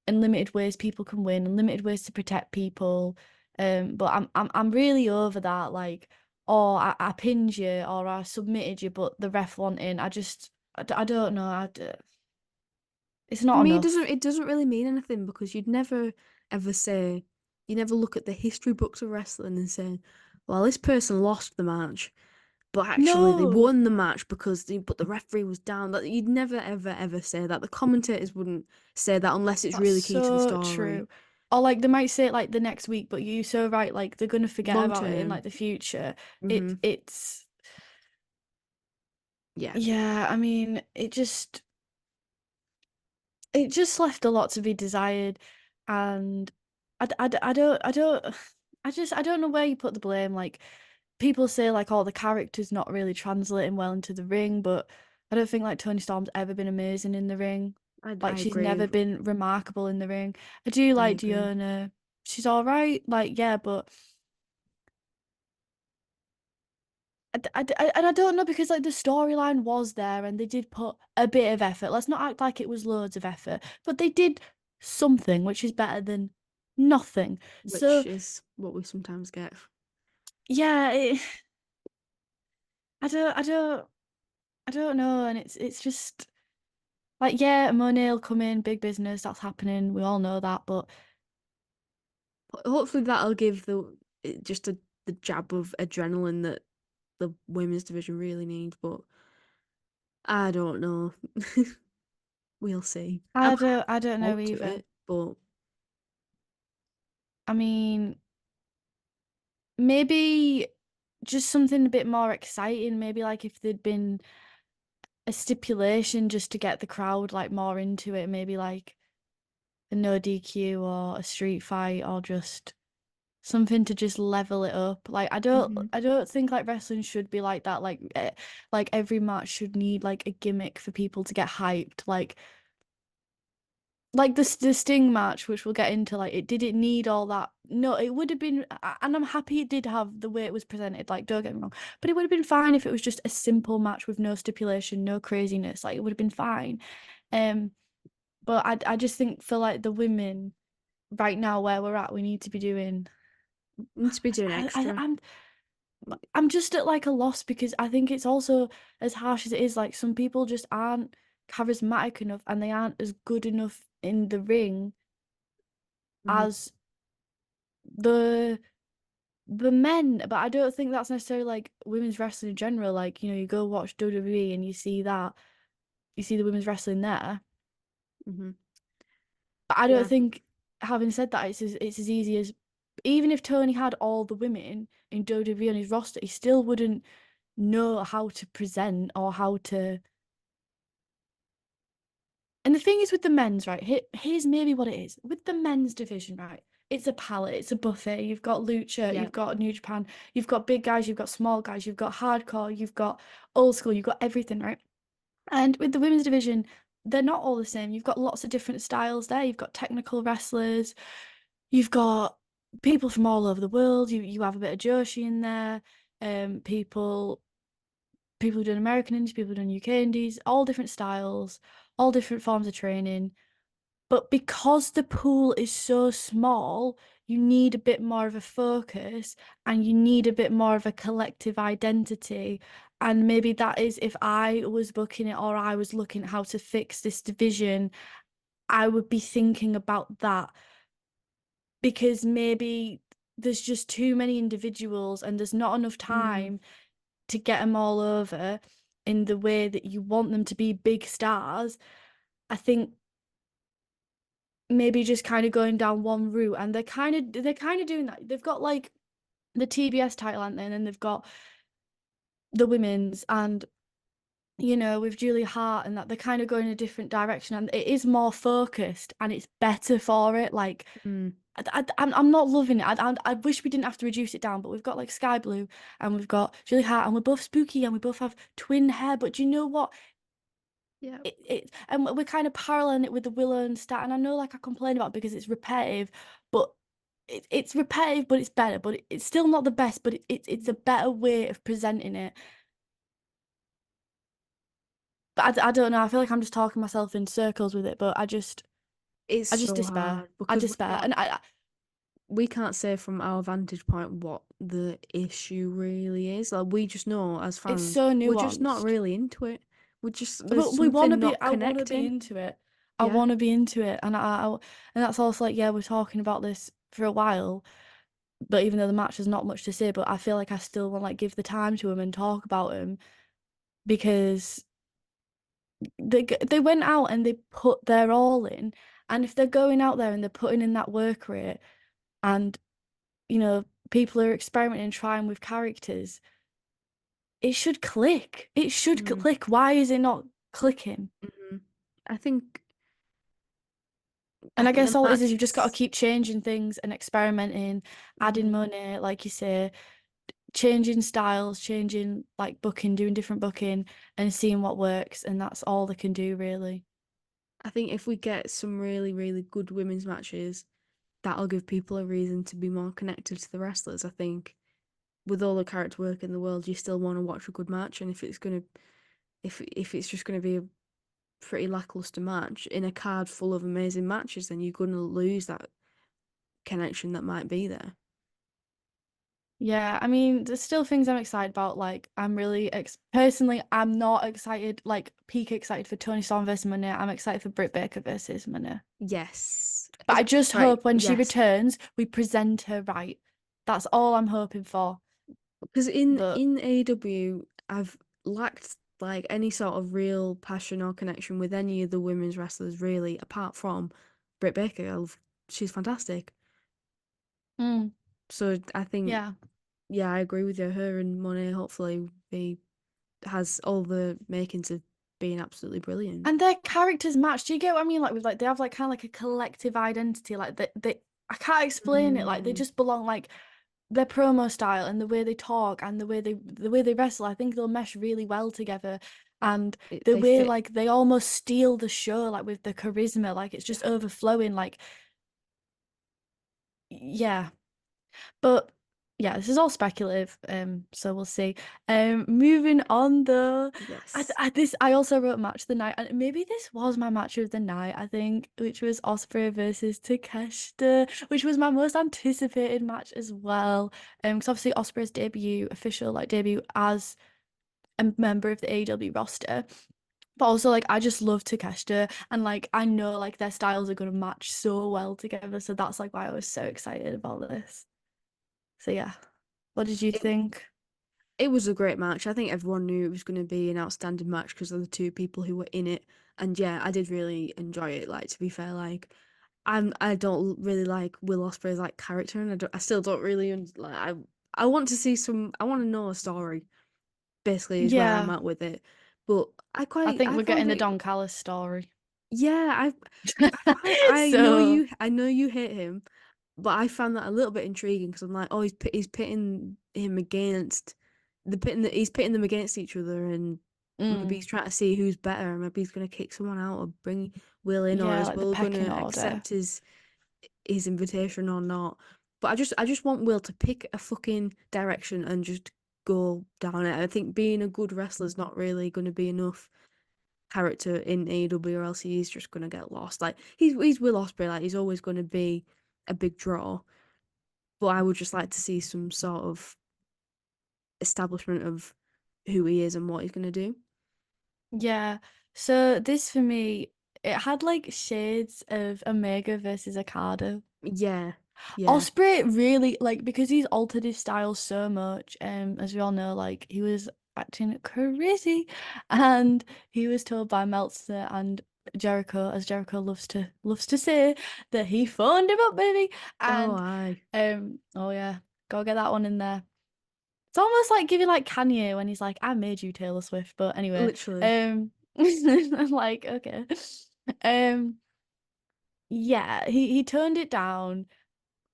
and limited ways people can win and limited ways to protect people. But I'm really over that. Like, oh, I pinned you or I submitted you, but the ref won in. I don't know. It's For not me, enough. it doesn't really mean anything because you'd never ever say, you never look at the history books of wrestling and say, well, this person lost the match, but actually they No, won the match because but the referee was down. That you'd never ever ever say that. The commentators wouldn't say that unless it's that's really key to the so story. true. Or like they might say it like the next week, but you're so right. Like they're gonna forget Long about it in term. like the future. Hmm. It's Yeah. yeah. I mean, it just left a lot to be desired, and I don't know where you put the blame. Like people say, like, oh, the character's not really translating well into the ring, but I don't think like Toni Storm's ever been amazing in the ring. I Like she's agree. never been remarkable in the ring. I do I like agree. Diona. She's all right. Like yeah, but and I don't know because like the storyline was there and they did put a bit of effort. Let's not act like it was loads of effort, but they did something, which is better than nothing. Which So is what we sometimes get. yeah, I don't, I don't, I don't know, and it's just like yeah, Monet will come in, big business, that's happening. We all know that, but Hopefully that'll give just the jab of adrenaline that the women's division really needs, but I don't know. We'll see. I'm I don't know forward to either. it, but I mean, maybe just something a bit more exciting. Maybe like if there'd been a stipulation just to get the crowd like more into it, maybe like a no DQ or a street fight or just something to just level it up. Like mhm. I don't think like wrestling should be like that. Like every match should need like a gimmick for people to get hyped. Like the Sting match, which we'll get into, like it need all that. No, it would have been, and I'm happy it did have the way it was presented. Like, don't get me wrong, but it would have been fine if it was just a simple match with no stipulation, no craziness. Like, it would have been fine. Um, but I just think for like the women right now where we're at, we need to be doing. Need to be doing I, I, extra. I'm I'm just at like a loss because I think it's also as harsh as it is. Like some people just aren't charismatic enough and they aren't as good enough in the ring Mhm. as the the men, but I don't think that's necessarily like women's wrestling in general. Like, you know, you go watch WWE and you see that, you see the women's wrestling there. Hmm. But I don't Yeah. think, having said that, it's as easy as, even if Tony had all the women in WWE on his roster, he still wouldn't know how to present or how to. And the thing is with the men's, right? Here's maybe what it is. With the men's division, right? It's a palette, it's a buffet. You've got Lucha, Yeah. you've got New Japan, you've got big guys, you've got small guys, you've got hardcore, you've got old school, you've got everything, right? And with the women's division, they're not all the same. You've got lots of different styles there. You've got technical wrestlers, you've got people from all over the world. You have a bit of Joshi in there, people who do American indies, people who do UK indies, all different styles, all different forms of training. But because the pool is so small, you need a bit more of a focus and you need a bit more of a collective identity. And maybe that is, if I was booking it or I was looking at how to fix this division, I would be thinking about that, because maybe there's just too many individuals and there's not enough time to get them all over in the way that you want them to be big stars. I think maybe just kind of going down one route, and they're kind of doing that. They've got like the TBS title, and then they've got the women's, and with Julia Hart and that, they're kind of going in a different direction, and it is more focused and it's better for it. Like Mm. I'm not loving it. I wish we didn't have to reduce it down, but we've got like Sky Blue and we've got Julia Hart and we're both spooky and we both have twin hair. But do you know what? Yeah. And we're kind of paralleling it with the Willow and Stat, and I know like I complain about it because it's repetitive, but it's repetitive, but it's better. But it's still not the best, but it's a better way of presenting it. But I don't know. I feel like I'm just talking myself in circles with it. But It's I just so despair. hard I because despair, and we can't say from our vantage point what the issue really is. Like we just know as it's fans, so we're just not nuanced. really into it. There's But we want to something be. not I want to be connecting. into it. I Yeah. want to be into it, and that's also like, yeah, we're talking about this for a while. But even though the match has not much to say, but I feel like I still want to like give the time to him and talk about him, because they went out and they put their all in, and if they're going out there and they're putting in that work rate, and people are experimenting and trying with characters, it should click. It should Mm. click. Why is it not clicking? Hmm. I think And I the guess all it is you've just got to matches. keep changing things and experimenting, adding Mhm. money, like you say, changing styles, changing like booking, doing different booking and seeing what works. And that's all they can do, really. I think if we get some really, really good women's matches, that'll give people a reason to be more connected to the wrestlers. I think with all the character work in the world, you still want to watch a good match, and if it's just gonna be a pretty lackluster match in a card full of amazing matches, then you're gonna lose that connection that might be there. Yeah, I mean, there's still things I'm excited about. Like, I'm really personally, I'm not excited, like peak excited for Tony Storm versus Monet. I'm excited for Britt Baker versus Monet. Yes. But I just Right, hope when she yes. returns, we present her right. That's all I'm hoping for. Because in But AEW, I've lacked like any sort of real passion or connection with any of the women's wrestlers really, apart from Britt Baker. She's fantastic. mm, So I think, yeah. yeah, I agree with you. Her and Monet hopefully be has all the makings of being absolutely brilliant. And their characters match. Do you get what I mean? Like with like they have like kind of like a collective identity. Like they I can't explain it. Like they Mm, just belong. Like their promo style and the way they talk and the way they wrestle. I think they'll mesh really well together. And the they way fit. like they almost steal the show, like with the charisma, like it's just Yeah. overflowing. Like yeah. But yeah, this is all speculative, so we'll see. Moving on though, Yes. I also wrote match of the night, and maybe this was my match of the night, I think, which was Osprey versus Takeshita, which was my most anticipated match as well. Because obviously Osprey's official like debut as a member of the AEW roster. But also, like, I just love Takeshita, and like, I know like their styles are gonna match so well together. So that's like why I was so excited about this. So yeah, what did you It, think? It was a great match. I think everyone knew it was going to be an outstanding match because of the two people who were in it. And yeah, I did really enjoy it. Like, to be fair, like I don't really like Will Ospreay's like character, and I still don't really like I want to see some. I want to know a story. Basically, is where I'm Yeah, at with it. But I think I we're getting found the it. Don Callis story. Yeah, I So know you hate him, but I found that a little bit intriguing because I'm like, oh, he's pitting him against he's pitting them against each other, and maybe he's mm, trying to see who's better. Maybe he's gonna kick someone out or bring Will in, or yeah, is like the Will pecking gonna order. accept his invitation or not? But I just want Will to pick a fucking direction and just go down it. I think being a good wrestler is not really going to be enough character in AEW, or else he's just gonna get lost. Like he's Will Ospreay, like he's always gonna be a big draw. But I would just like to see some sort of establishment of who he is and what he's gonna do. Yeah. So this for me, it had like shades of Omega versus Okada. Yeah, yeah. Osprey really like because he's altered his style so much. As we all know, like he was acting crazy, and he was told by Meltzer and Jericho, as Jericho loves to say, that he phoned him up, baby. Oh, And aye. oh yeah, go get that one in there. It's almost like giving like Kanye when he's like, "I made you, Taylor Swift." But anyway, Literally. like okay, um, yeah, he toned it down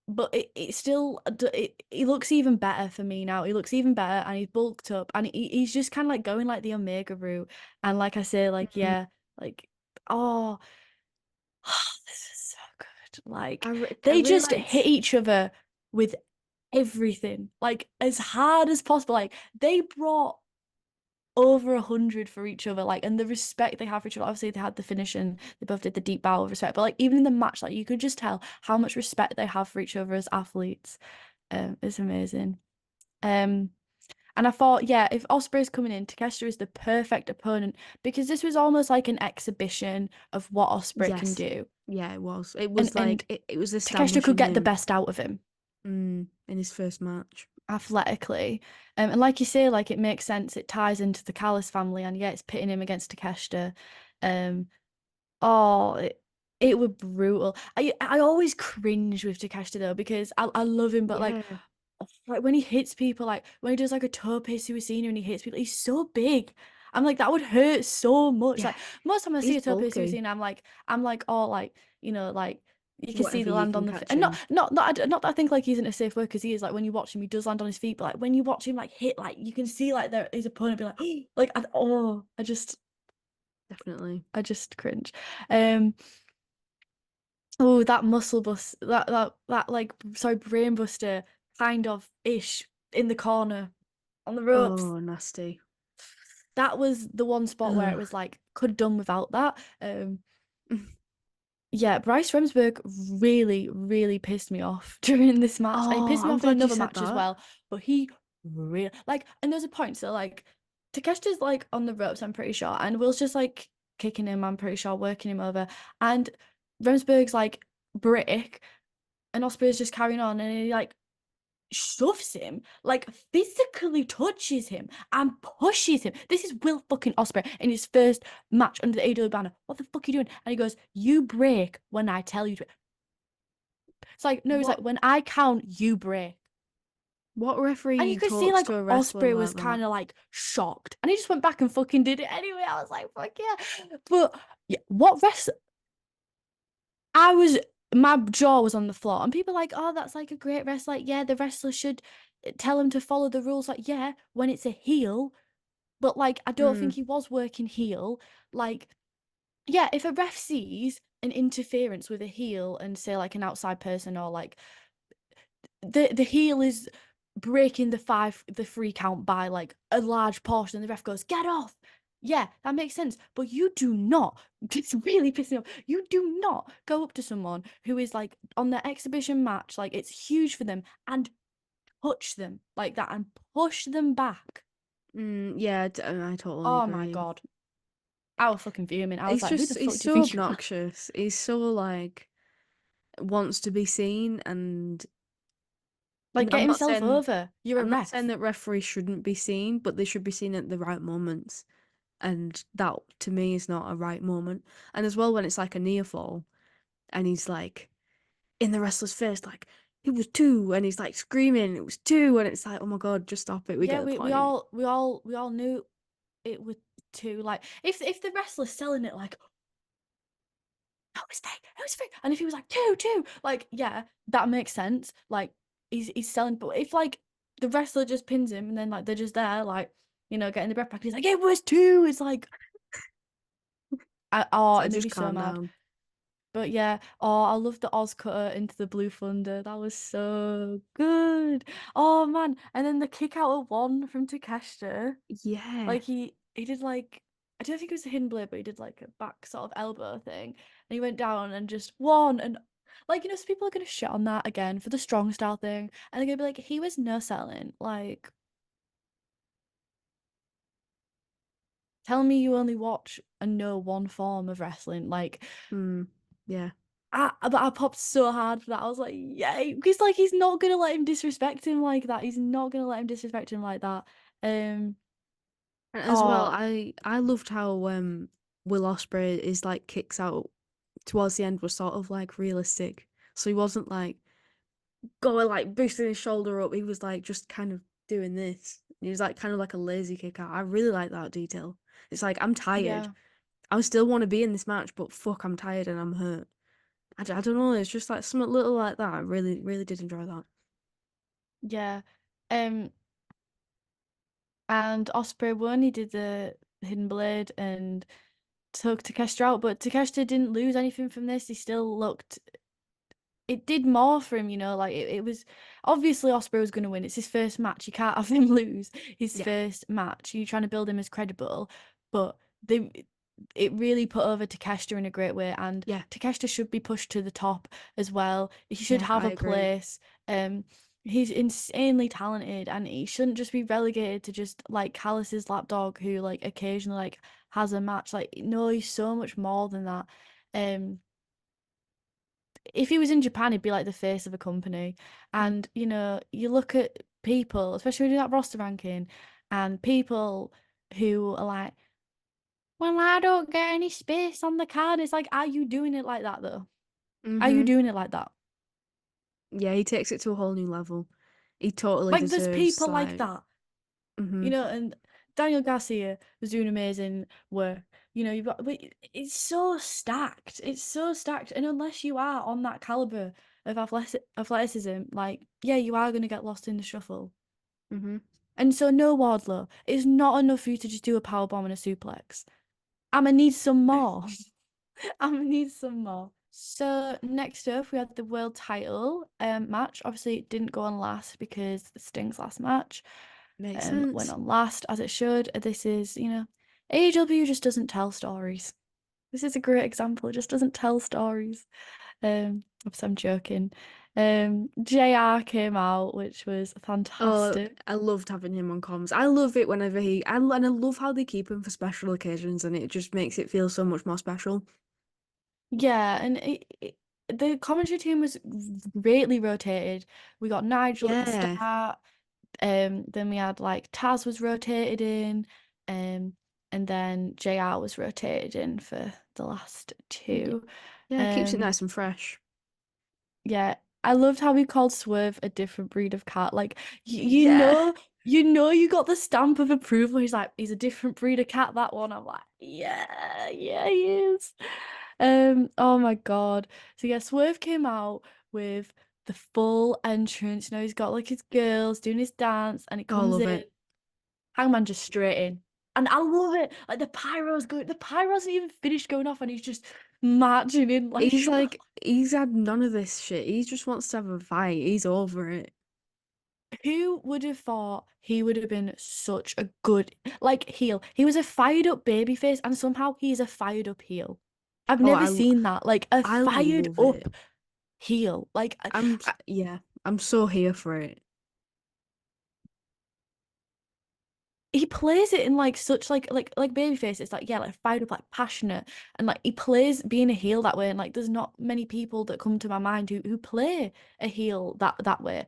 but it still it looks even better for me now. He looks even better and he's bulked up and he's just kind of like going like the Omega route. And like I say, like Mm. yeah, like oh, this is so good. Like I they really just hit liked. each other with everything, like as hard as possible. Like they brought over 100 for each other, like and the respect they have for each other. Obviously, they had the finish and they both did the deep bow of respect, but like even in the match, like you could just tell how much respect they have for each other as athletes. It's amazing. Um, and I thought, yeah, if Osprey's coming in, Takeshita is the perfect opponent because this was almost like an exhibition of what Osprey can Yes. do, Yeah, it was. It and was like it was Takeshita could establishing get the him best out of him in his first match. athletically. And like you say, like it makes sense. It ties into the Callis family, and yeah, it's pitting him against Takeshita. Um, oh, it was brutal. I always cringe with Takeshita though because I love him, but Yeah. like when he hits people, like when he does like a tope suicida and he hits people, he's so big. I'm like that would hurt so much. Yeah. Like most time I see He's a tope bulky. suicida, I'm like oh like like you can see Whatever the you land can on the feet, catch and him. not that I think like he's in a safe way because he is like when you watch him he does land on his feet, but like when you watch him like hit like you can see like his opponent be like like Definitely. I just cringe. Um Oh, that muscle bust, that like, sorry, brain buster kind of ish in the corner on the ropes. Oh, nasty. That was the one spot where it Ugh. was like could have done without that. Yeah, Bryce Remsburg really, really pissed me off during this match. And he Oh, pissed me I'm off in glad you another said match as that. well. But he really like, and there's a point. So like, Takeshita's like on the ropes, I'm pretty sure, and Will's just like kicking him. I'm pretty sure working him over, and Remsburg's like brick, and Osprey's just carrying on, and he like shoves him, like physically touches him and pushes him. This is Will fucking Ospreay in his first match under the AEW banner. What the fuck are you doing? And he goes, "You break when I tell you to." It's like, no, he's like, What when I count, you break. what And you referee could see talks like to a wrestler Osprey like was that? kind of like shocked. And he just went back and fucking did it anyway. I was like, fuck yeah. But yeah, what wrestler I was my jaw was on the floor, and people are like, "Oh, that's like a great wrestler." Like, yeah, the wrestler should tell him to follow the rules. Like, yeah, when it's a heel, but like, I don't think Mm, he was working heel. Like, yeah, if a ref sees an interference with a heel and say like an outside person or like the heel is breaking the free count by like a large portion, and the ref goes, "Get off." Yeah, that makes sense. But you do not, it's really pissing me off. You do not go up to someone who is like on their exhibition match, like it's huge for them, and touch them like that and push them back. yeah, I totally Oh my agree. God. I was fucking fuming. I was like, who the He's fuck do you so think you are? obnoxious. He's so like wants to be seen, and Like, get I'm not himself saying over. You're a I'm not saying ref. that referees shouldn't be seen, but they should be seen at the right moments. And that to me is not a right moment. And as well when it's like a near fall and he's like in the wrestler's face, like, it was two, and he's like screaming, it was two, and it's like, oh my god, just stop it. We Yeah, get the we point. all knew it was two. Like, if the wrestler's selling it like, oh, it's fake, it was fake, and if he was like two, like, yeah, that makes sense. Like, he's selling, but if like the wrestler just pins him and then like they're just there, like, you know, getting the breath back, and he's like, it was two. It's like, It's it like, made just me so calm mad. down. But yeah, I love the Oz cutter into the Blue Thunder. That was so good. Oh man, and then the kick out of one from Takeshita. Yeah. Like he did like, I don't think it was a hidden blade, but he did like a back sort of elbow thing, and he went down and just won. And like, you know, some people are gonna shit on that again for the strong style thing, and they're gonna be like, he was no selling. Like, tell me you only watch and know one form of wrestling. Like, Yeah. I popped so hard for that. I was like, yay, because like he's not gonna let him disrespect him like that. He's not gonna let him disrespect him like that. Um, And as well, oh I loved how Will Ospreay is like kicks out towards the end was sort of like realistic. So he wasn't like going like boosting his shoulder up. He was like just kind of doing this. He was like kind of like a lazy kick out. I really like that detail. It's like, I'm tired. yeah, I still want to be in this match, but fuck, I'm tired and I'm hurt. I don't know. It's just like something little like that. I really, really did enjoy that. yeah. Um, and Osprey won. He did the hidden blade and took Takeshita out, but Takeshita didn't lose anything from this. He still looked. It did more for him, you know. Like, it was obviously Osprey was going to win. It's his first match. You can't have him lose his Yeah. first match. You're trying to build him as credible, but it really put over Takeshita in a great way, and Yeah. Takeshita should be pushed to the top as well. He should Yeah, have I a agree. place. He's insanely talented, and he shouldn't just be relegated to just like Callus's lapdog who like occasionally like has a match. Like, no, he's so much more than that. Um, if he was in Japan, he'd be like the face of a company. Mm. And you know, you look at people, especially when you do that roster ranking, and people who are like, well, I don't get any space on the card. It's like, are you doing it like that though? Are you Mhm. doing it like that? Yeah, he takes it to a whole new level. He totally Like, there's deserves people like like. that, you Mhm. know. And Daniel Garcia was doing amazing work. You know, but it's so stacked. It's so stacked, and unless you are on that caliber of athleticism, like, yeah, you are gonna get lost in the shuffle. Mhm. And so, no, Wardlow, it's not enough for you to just do a powerbomb and a suplex. I'ma need some more. I'm gonna need some more. So next up, we had the world title match. Obviously, it didn't go on last because Sting's last match Makes went sense. on last as it should. This is, you know, AEW just doesn't tell stories. This is a great example. It just doesn't tell stories. Obviously, I'm joking. JR came out, which was Oh, fantastic. I loved having him on comms. I love it whenever and I love how they keep him for special occasions, and it just makes it feel so much more special. Yeah, and the commentary team was greatly rotated. We got Nigel at the Yeah. start. Then we had like Taz was rotated in, and then JR was rotated in for the last Y- two. Yeah, it keeps it Um, nice and fresh. yeah, I loved how we called Swerve a different breed of cat. Like, Yeah. you got the stamp of approval. He's a different breed of cat, that one. I'm like, yeah, yeah, he is. Oh my God. So yeah, Swerve came out with the full entrance. You know, he's got like his girls doing his dance, and it Oh, I comes love in. it. Hangman just straight in. And I love it. Like, the pyro hasn't even finished going off, and he's just marching in like, He's shut the like, he's had none of this shit. He just wants to have a fight. He's over it. Who would have thought he would have been such a good like heel? He was a fired up babyface, and somehow he's a fired up heel. I've Oh, never seen that. Like, a I fired love up it. heel. Like, Yeah, I'm so here for it. he plays it in like such like babyface. It's like, yeah, like fired up, like passionate, and like he plays being a heel that way. And like, there's not many people that come to my mind who play a heel that way.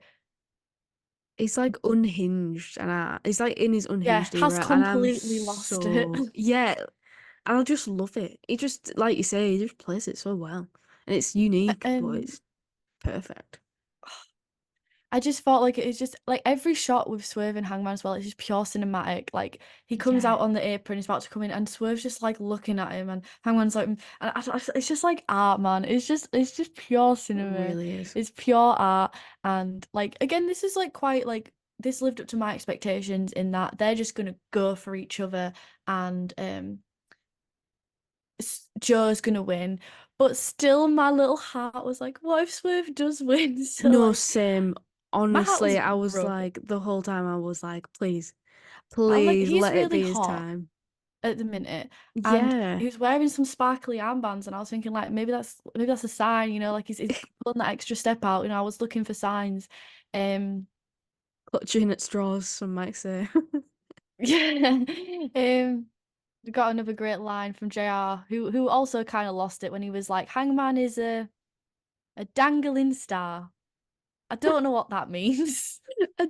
He's like unhinged, and he's like in his Yeah, unhinged has era, and I'm completely lost it. so yeah, and I just love it. He just like you say, he just plays it so well, and it's unique, but And it's perfect. I just felt like it was just like every shot with Swerve and Hangman as well, it's just pure cinematic. Like he comes Yeah, out on the apron, he's about to come in, and Swerve's just like looking at him, and Hangman's like, and it's just like art, man. It's just pure it cinema. really is. It's pure art, and like again, this is like quite like this lived up to my expectations in that they're just gonna go for each other, and Joe's gonna win. But still, my little heart was like, what if Swerve does win? So No, like, same. my heart Honestly, was I was broken. like the whole time I was like, please, I was like, please he's let it really be his hot time. at the minute, and Yeah, he was wearing some sparkly armbands, and I was thinking like maybe that's a sign, like he's pulling that extra step out. I was looking for signs. Um, clutching at straws, some might say. yeah. We got another great line from JR, who also kind of lost it when he was like, "Hangman is a dangling star." I don't know what that means. A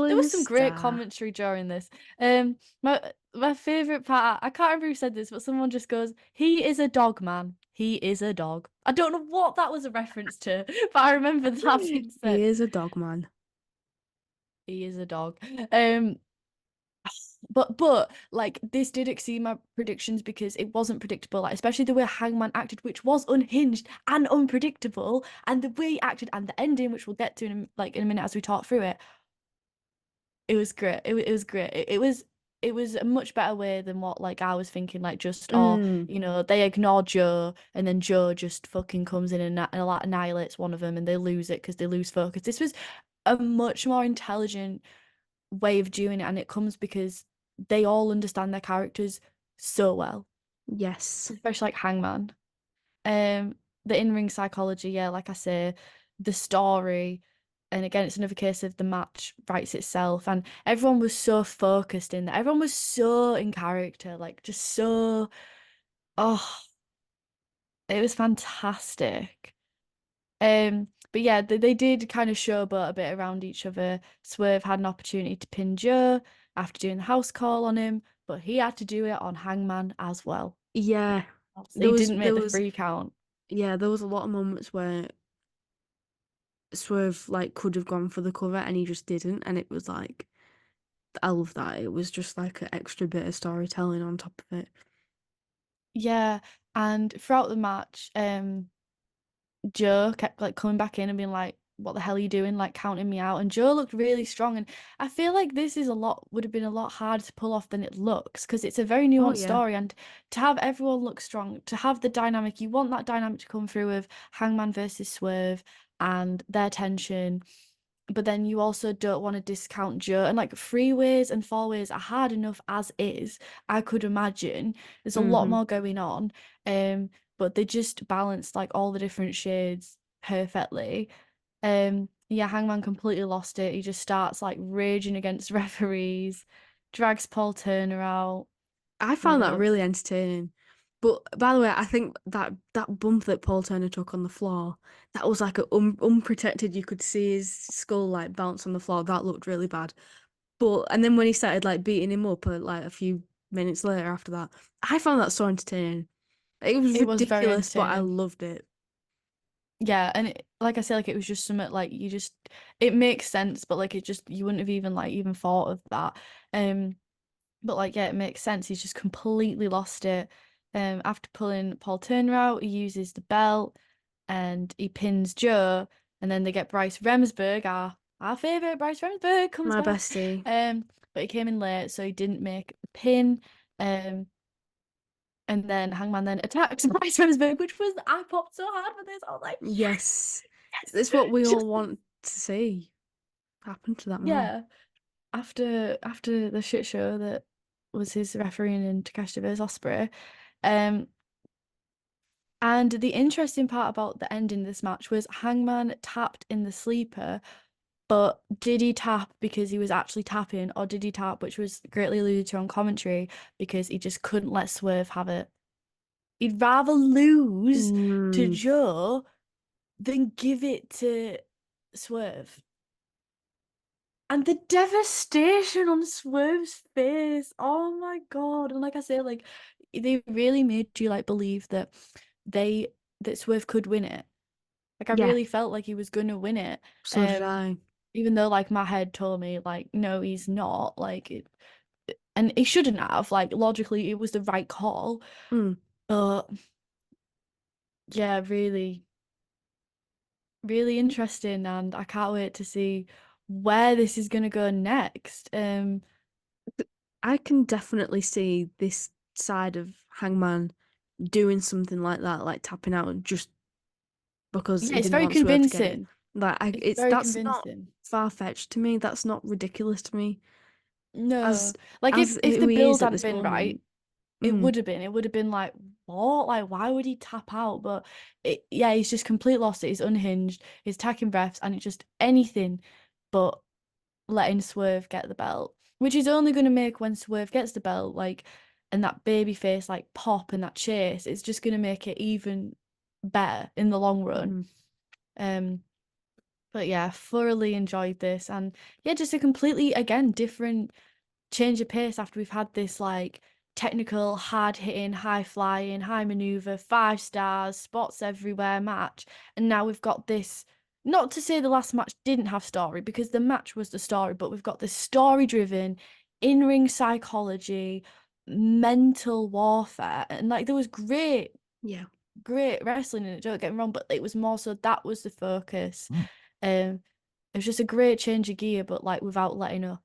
There dangling was some great star. commentary during this. My favorite part, I can't remember who said this, but someone just goes, "He is a dog, man. He is a dog." I don't know what that was a reference to, but I remember that being He said. is a dog man. He is a dog. Um, but like this did exceed my predictions because it wasn't predictable, like especially the way Hangman acted, which was unhinged and unpredictable, and the way he acted and the ending, which we'll get to in a minute as we talk through it. It was great. It was great. It was a much better way than what like I was thinking. Like just Mm, they ignore Joe and then Joe just fucking comes in and like annihilates one of them and they lose it because they lose focus. This was a much more intelligent way of doing it, and it comes because they all understand their characters so well, yes. especially like Hangman. Um, the in-ring psychology, yeah, like I say, the story, and again, it's another case of the match writes itself, and everyone was so focused in there. Everyone was so in character, like just so, oh, it was fantastic. But yeah, they did kind of showboat a bit around each other. Swerve had an opportunity to pin Joe after doing the house call on him, but he had to do it on Hangman as well. Yeah. So he didn't make the free count. There was a lot of moments where Swerve like could have gone for the cover and he just didn't, and it was like I love that. It was just like an extra bit of storytelling on top of it. Yeah, and throughout the match, Joe kept like coming back in and being like, "What the hell are you doing?" Like counting me out. And Joe looked really strong. And I feel like this is a lot would have been a lot harder to pull off than it looks because it's a very Oh nuanced yeah. story. And to have everyone look strong, to have the dynamic, you want that dynamic to come through with Hangman versus Swerve and their tension. But then you also don't want to discount Joe. And like three ways and four ways are hard enough as is, I could imagine. There's a lot Mm-hmm. more going on. But they just balanced like all the different shades perfectly. Yeah, Hangman completely lost it. He just starts like raging against referees, drags Paul Turner out, I you found that know. really entertaining. But by the way, I think that bump that Paul Turner took on the floor, that was like a unprotected. You could see his skull like bounce on the floor. That looked really bad. But and then when he started like beating him up like a few minutes later after that, I found that so entertaining. It was It was very ridiculous, but I entertaining. loved it. Yeah, and like I said, like it was just something like it makes sense, but like it just you wouldn't have even thought of that. Um, but like yeah, it makes sense. He's just completely lost it. After pulling Paul Turner out, he uses the belt and he pins Joe, and then they get Bryce Remsburg, our favorite Bryce Remsburg comes My back. bestie. But he came in late, so he didn't make the pin. Um, and then Hangman then attacks Bryce Remsburg, which was I popped so hard for this. I was like, Yes, yes, it's what we all just want to see happen to that man. yeah. After the shit show that was his refereeing in Takeshita vs Ospreay, um, and the interesting part about the ending of this match was Hangman tapped in the sleeper, but did he tap because he was actually tapping, or did he tap, which was greatly alluded to on commentary, because he just couldn't let Swerve have it? He'd rather lose to Mm. Joe than give it to Swerve. And the devastation on Swerve's face. Oh my God. And like I say, like they really made you like believe that Swerve could win it. Like I Yeah, really felt like he was gonna win it. so did I. Even though like my head told me like no, he's not. And he shouldn't have. Like logically, it was the right call. Mm. But yeah, really, really interesting, and I can't wait to see where this is gonna go next. I can definitely see this side of Hangman doing something like that, like tapping out just because Yeah, he it's didn't very want Swerve to get it. convincing. Like It's it's very that's not convincing. far fetched to me. That's not ridiculous to me. As No, like if who the he build is at hadn't this been right, moment. Mm, it would have been like what? Like why would he tap out? But yeah, he's just complete lost it. He's unhinged. He's attacking refs, and it's just anything but letting Swerve get the belt, which is only going to make when Swerve gets the belt, like, and that baby face like pop and that chase, it's just going to make it even better in the long run. mhm. Um, but yeah, thoroughly enjoyed this, and yeah, just a completely again different change of pace after we've had this like technical, hard hitting, high flying, high maneuver, 5 stars, spots everywhere match. And now we've got this, not to say the last match didn't have story, because the match was the story, but we've got this story driven, in ring psychology, mental warfare. And like there was Yeah, great wrestling in it, don't get me wrong, but it was more so that was the focus. Um, it was just a great change of gear, but like without letting up.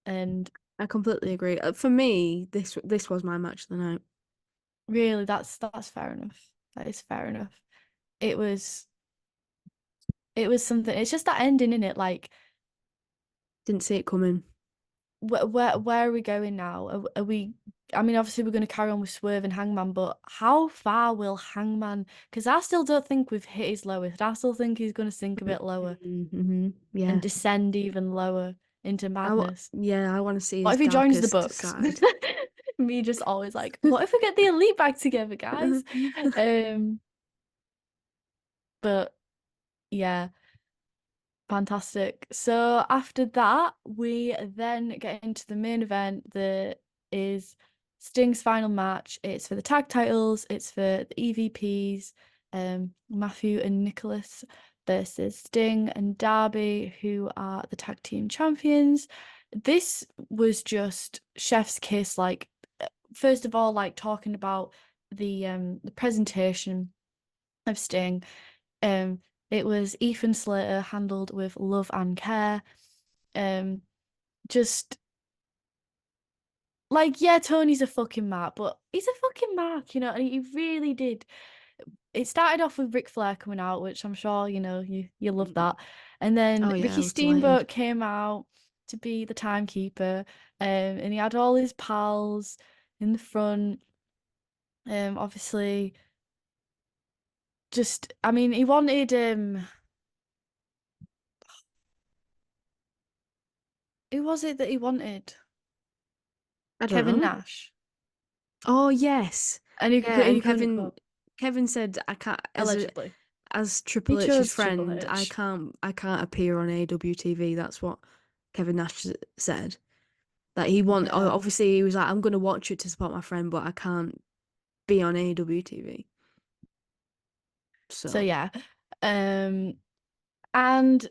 And I completely agree. For me, this was my match of the night. really, that's fair enough. That is fair enough. It was something. It's just that ending in it. Like, Didn't see it coming. where are we going now? Are we? I mean, obviously we're going to carry on with Swerve and Hangman, but how far will Hangman? Because I still don't think we've hit his lowest. I still think he's going to sink a bit lower Mm-hmm. Yeah, and descend even lower into madness. yeah, I want to see What his if he joins the darkest Bucks? side. Me just always like, what if we get the elite back together, guys? Um, but yeah. Fantastic. So after that, we then get into the main event that is Sting's final match. It's for the tag titles, it's for the EVPs, Matthew and Nicholas versus Sting and Darby, who are the tag team champions. This was just chef's kiss, like first of all, like talking about the presentation of Sting. Um, it was Ethan Slater handled with love and care. Um, just like yeah, Tony's a fucking mark, but he's a fucking mark, and he really did. It started off with Ric Flair coming out, which I'm sure you love that, and then Oh yeah, I Ricky was delighted. Steamboat came out to be the timekeeper, and he had all his pals in the front. Obviously, just I mean, he wanted who was it that he wanted? I don't Kevin know. Nash. Oh yes, And yeah. And he couldn't come, Kevin said I can't allegedly. as He Triple H's chose Triple friend. H. I can't appear on AWTV. That's what Kevin Nash said. That he Yeah. obviously he was like, I'm gonna watch it to support my friend, but I can't be on AWTV. So So yeah. Um and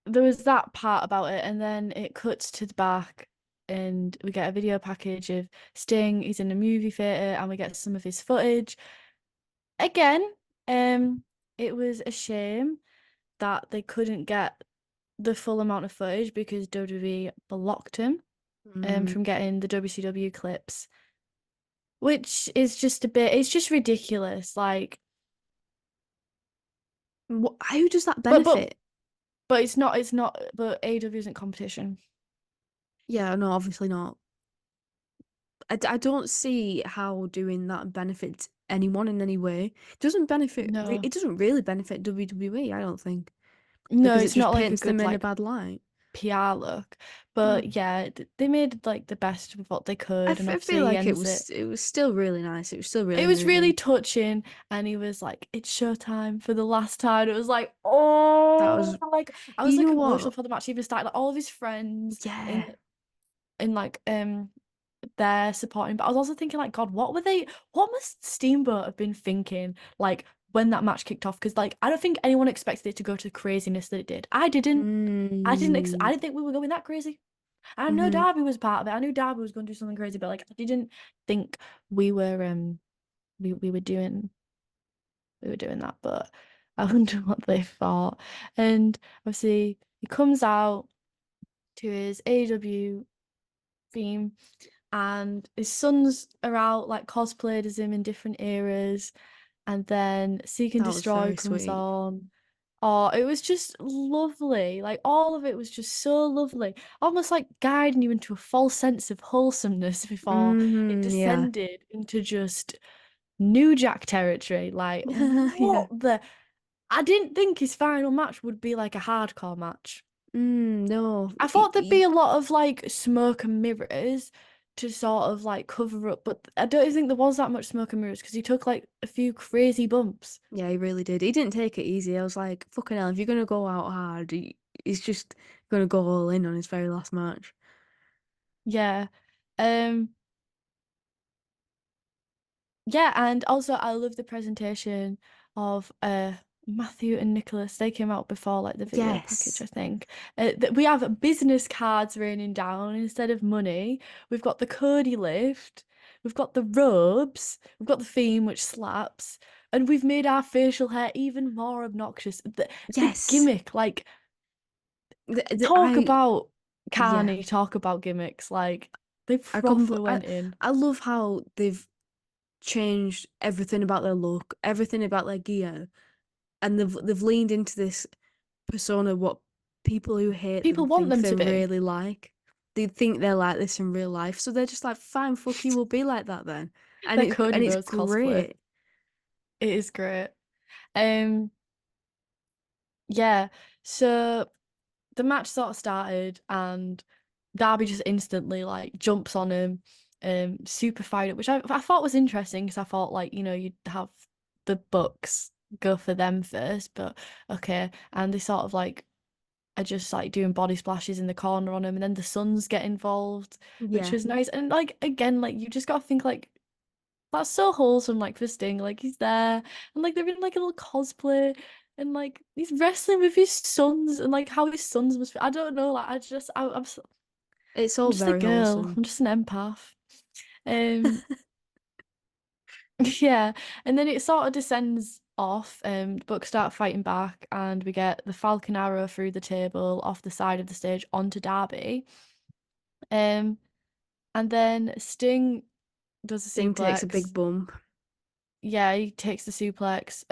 there was that part about it, and then it cuts to the back and we get a video package of Sting. He's in a movie theater and we get some of his footage. Again, it was a shame that they couldn't get the full amount of footage because WWE blocked him mm, from getting the WCW clips. Which is just it's just ridiculous. Like, how does that but benefit? it's not, but AEW isn't competition. Yeah, no, obviously not. I don't see how doing that benefits anyone in any way. It doesn't No, it doesn't really benefit WWE, I don't think, no, because it it's just not like a paints them good, in a like, bad light. PR look. But yeah, they made like the best of what they could, and I feel obviously he like ends it. it was still really nice. It was still really It was really moving. touching, and he was like, "It's showtime for the last time." It was like, That oh, was, like I was you like know emotional what? for the match even started. Like all of his friends Yeah. in like there supporting, but I was also thinking like, God, what must Steamboat have been thinking like when that match kicked off? Because like I don't think anyone expected it to go to the craziness that it did. I didn't. I Mm. didn't think we were going that crazy. I know Hmm. Darby was part of it. I knew Darby was going to do something crazy, but like I didn't think we were we were doing that. But I wonder what they thought. And obviously he comes out to his AEW theme, and his sons are out like cosplayed as him in different eras, and then Seek and That was Destroy very comes sweet. on. Oh, it was just lovely. Like all of it was just so lovely. Almost like guiding you into a false sense of wholesomeness before it Yeah. descended into just New Jack territory. Like Yeah. what the I didn't think his final match would be like a hardcore match. No. I thought there'd be a lot of like smoke and mirrors to sort of like cover up, but I don't think there was that much smoke and mirrors because he took like a few crazy bumps. Yeah, he really did. He didn't take it easy. I was like, fucking hell, if you're gonna go out hard, he's just gonna go all in on his very last match. Yeah. Um Yeah, and also I love the presentation of Matthew and Nicholas. They came out before like the video package, I Yes. think. We have business cards raining down instead of money. We've got the Cody lift, we've got the robes, we've got the theme which slaps, and we've made our facial hair even more obnoxious. The Yes. gimmick, like talk about Yeah. Carney, talk about gimmicks, like they I compl proper went in. I love how they've changed everything about their look, everything about their gear, and they've leaned into this persona what people who hate them People want think them they're to be. really like. They think they're like this in real life, so they're just like, fine, fuck you, we'll be like that then. Their Cody And it's Rhodes cosplay. great. It is great. Um, yeah. So the match sort of started, and Darby just instantly like jumps on him, super fired up, which I thought was interesting because I thought like you'd have the Bucks go for them first, but okay, and they sort of like are just like doing body splashes in the corner on him, and then the Suns get involved, which Yeah. was nice, and like again, like you just gotta think like that's so wholesome, like for Sting. Like he's there and like they're in like a little cosplay and like he's wrestling with his sons and like how his sons must I don't know, like It's I'm all just a very girl. wholesome. I'm just an empath. Um yeah. And then it sort of descends off, Bucks start fighting back and we get the Falcon Arrow through the table off the side of the stage onto Darby. Um and then Sting does a Sting takes a big suplex. bump. Yeah, he takes the suplex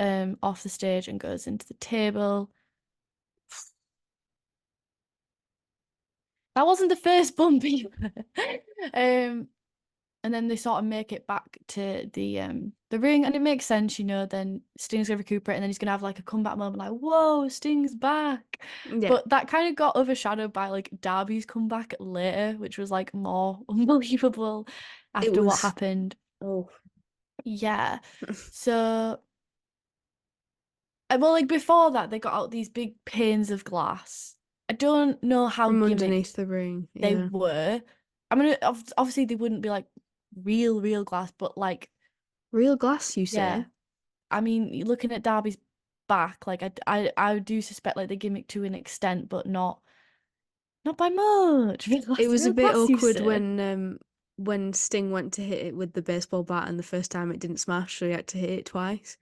off the stage and goes into the table. That wasn't the first bump either. um, and then they sort of make it back to the ring, and it makes sense, then Sting's gonna recuperate, and then he's gonna have like a comeback moment, like, whoa, Sting's back. Yeah. But that kind of got overshadowed by like Darby's comeback later, which was like more unbelievable It after what was, happened. oh, Yeah. So well, like before that, they got out these big panes of glass. I don't know how from gimmicked underneath the ring. they Yeah. were. I mean, obviously they wouldn't be like real glass, but like, Real glass, you yeah. say? I mean, looking at Darby's back, like I do suspect like the gimmick to an extent, but not by much. It was a Real bit glass, you awkward say? when Sting went to hit it with the baseball bat and the first time it didn't smash, so he had to hit it twice.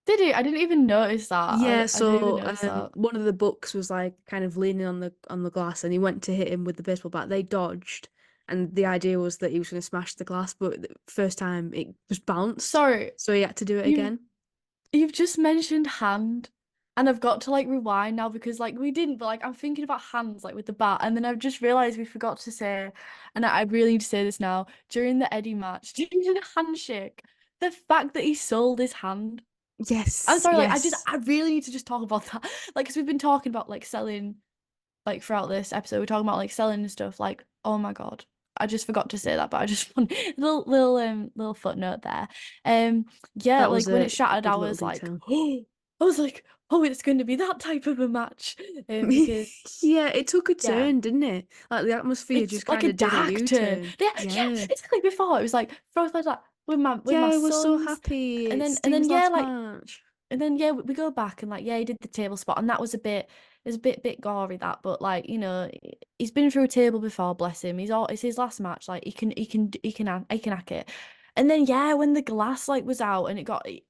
Did he? I didn't even notice that. Yeah, I didn't even so notice that. one of the books was like kind of leaning on the glass and he went to hit him with the baseball bat. They dodged and the idea was that he was going to smash the glass, but the first time it just bounced, Sorry, so he had to do it you again. You've just mentioned hand, and I've got to like rewind now because like we didn't, but like I'm thinking about hands like with the bat, and then I've just realized we forgot to say, and I really need to say this now during the Eddie match, during the handshake, the fact that he sold his hand. I'm Yes, sorry, like yes. I really need to just talk about that, like because we've been talking about like selling like throughout this episode, we're talking about like selling and stuff. Like, oh my God, I just forgot to say that, but I just want little footnote there. Yeah, That was like when a it shattered, good I little was like, detail. oh, I was like, oh, it's going to be that type of a match. Because Yeah, it took a yeah, turn, didn't it? Like the atmosphere it's just like kind a of did a dark turn. U-turn. Yeah, yeah, Yeah. it's like before. It was like throws like that with Yeah, my I was so sons, happy. and It's then Sting's yeah, last like. match. And then yeah, we go back and like yeah, he did the table spot, and that was a bit, it was a bit gory that, but like he's been through a table before, bless him. It's his last match, like he can hack it. And then yeah, when the glass like was out and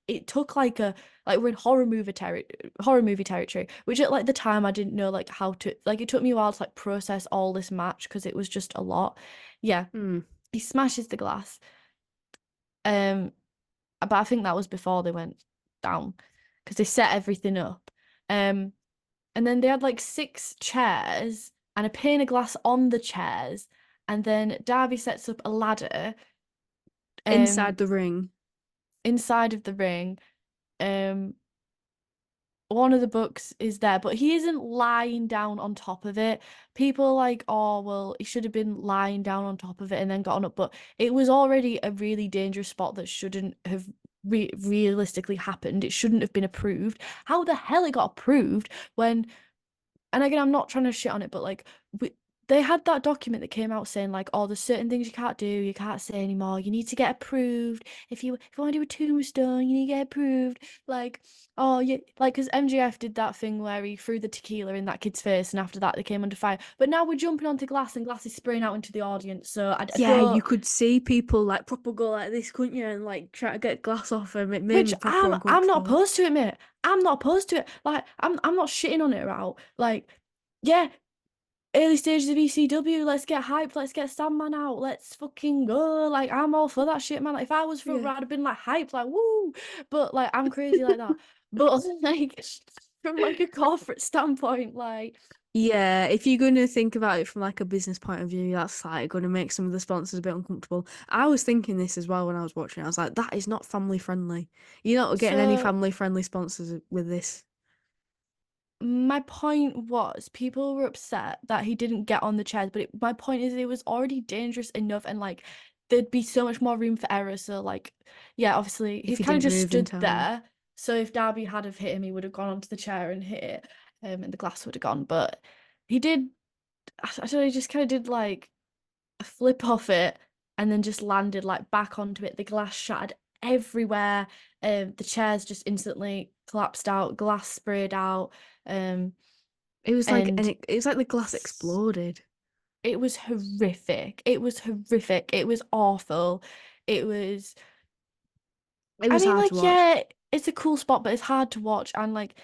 it took like a like we're in horror movie territory, which at like the time I didn't know like how to like it took me a while to like process all this match because it was just a lot. Yeah, Hmm. he smashes the glass. Um, but I think that was before they went down because they set everything up. Um, and then they had like 6 chairs and a pane of glass on the chairs, and then Darby sets up a ladder Inside um the ring. inside of the ring. Um, one of the books is there, but he isn't lying down on top of it. People are like, oh, well, he should have been lying down on top of it and then gotten up. But it was already a really dangerous spot that shouldn't have realistically happened. It shouldn't have been approved. How the hell it got approved when, and again, I'm not trying to shit on it, but like, they had that document that came out saying like, oh, there's certain things you can't do, you can't say anymore. You need to get approved. If you want to do a tombstone, you need to get approved. Like, oh yeah, like because MGF did that thing where he threw the tequila in that kid's face, and after that they came under fire. But now we're jumping onto glass, and glass is spraying out into the audience. So I Yeah, you don't. could see people like proper go like this, couldn't you? And like try to get glass off him. It made Which me proper I'm not uncomfortable. opposed to it, mate. I'm not opposed to it. Like I'm not shitting on it out. Like, yeah, early stages of ECW, let's get hyped, let's get Sandman out, let's fucking go. Like, I'm all for that shit, man. Like, if I was front Yeah. row, I'd have been like hyped, like, woo. But like, I'm crazy like that. But like, from like a corporate standpoint, like, Yeah, if you're gonna think about it from like a business point of view, that's like gonna make some of the sponsors a bit uncomfortable. I was thinking this as well when I was watching. I was like, that is not family friendly. You're not getting any so family friendly sponsors with this. my point was people were upset that he didn't get on the chairs, but my point is it was already dangerous enough, and like there'd be so much more room for error. So like, yeah, obviously If he he kind of didn't just move in stood time. there. So if Darby had have hit him, he would have gone onto the chair and hit it, and the glass would have gone. But he did. I don't know. He just kind of did like a flip off it, and then just landed like back onto it. The glass shattered everywhere. The chairs just instantly collapsed out. Glass sprayed out. Um. It was like, and And it was like the glass exploded. it was horrific. It was horrific. It was awful. It was, It I was mean, hard to like, watch. yeah, it's a cool spot, but it's hard to watch. And like,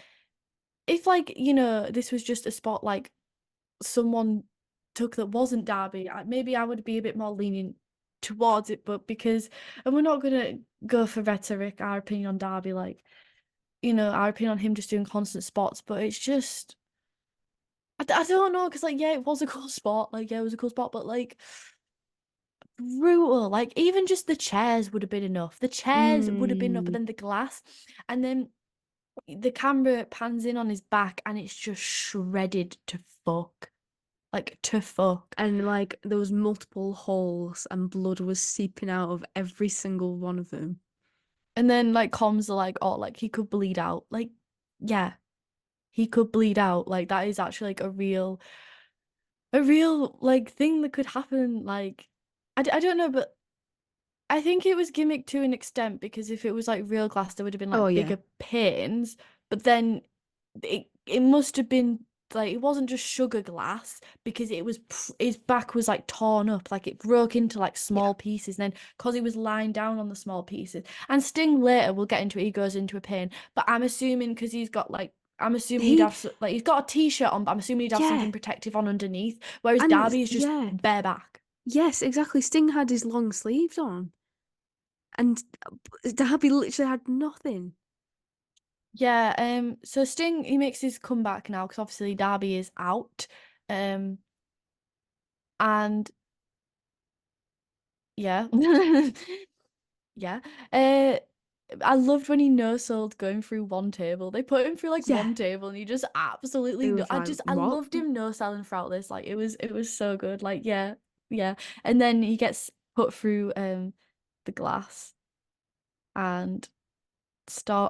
if like, this was just a spot like someone took that wasn't Derby, maybe I would be a bit more lenient towards it. But because, and we're not gonna go for rhetoric, our opinion on Derby, like, our opinion on him just doing constant spots, but it's just, I don't know, because like, yeah, it was a cool spot. Like, yeah, it was a cool spot, but like, brutal. Like even just the chairs would have been enough. The chairs would have been enough, but Mm. then the glass, and then the camera pans in on his back, and it's just shredded to fuck, like to fuck. And like there was multiple holes and blood was seeping out of every single one of them. And then like comms are like, oh, like he could bleed out. Like, yeah, he could bleed out. Like that is actually like a real like thing that could happen. Like, I don't know, but I think it was gimmicked to an extent because if it was like real glass, there would have been Oh like yeah. bigger panes. But then it must have been like it wasn't just sugar glass because his back was like torn up, like it broke into like Yeah. small pieces. And then because he was lying down on the small pieces, and Sting later we'll get into it. He goes into a pain, but I'm assuming because he's got like. I'm assuming he'd He have like he's got a t-shirt on, but I'm assuming he'd have yeah. something protective on underneath. Whereas And Darby is just yeah. bare back. Yes, exactly. Sting had his long sleeves on. And Darby literally had nothing. Yeah, so Sting he makes his comeback now because obviously Darby is out. Um and yeah. Yeah. I loved when he no-sold going through one table. They put him through like Yeah. one table and he just absolutely It was like, I what? loved him no-selling throughout this. Like it was so good. Like yeah, yeah. And then he gets put through the glass and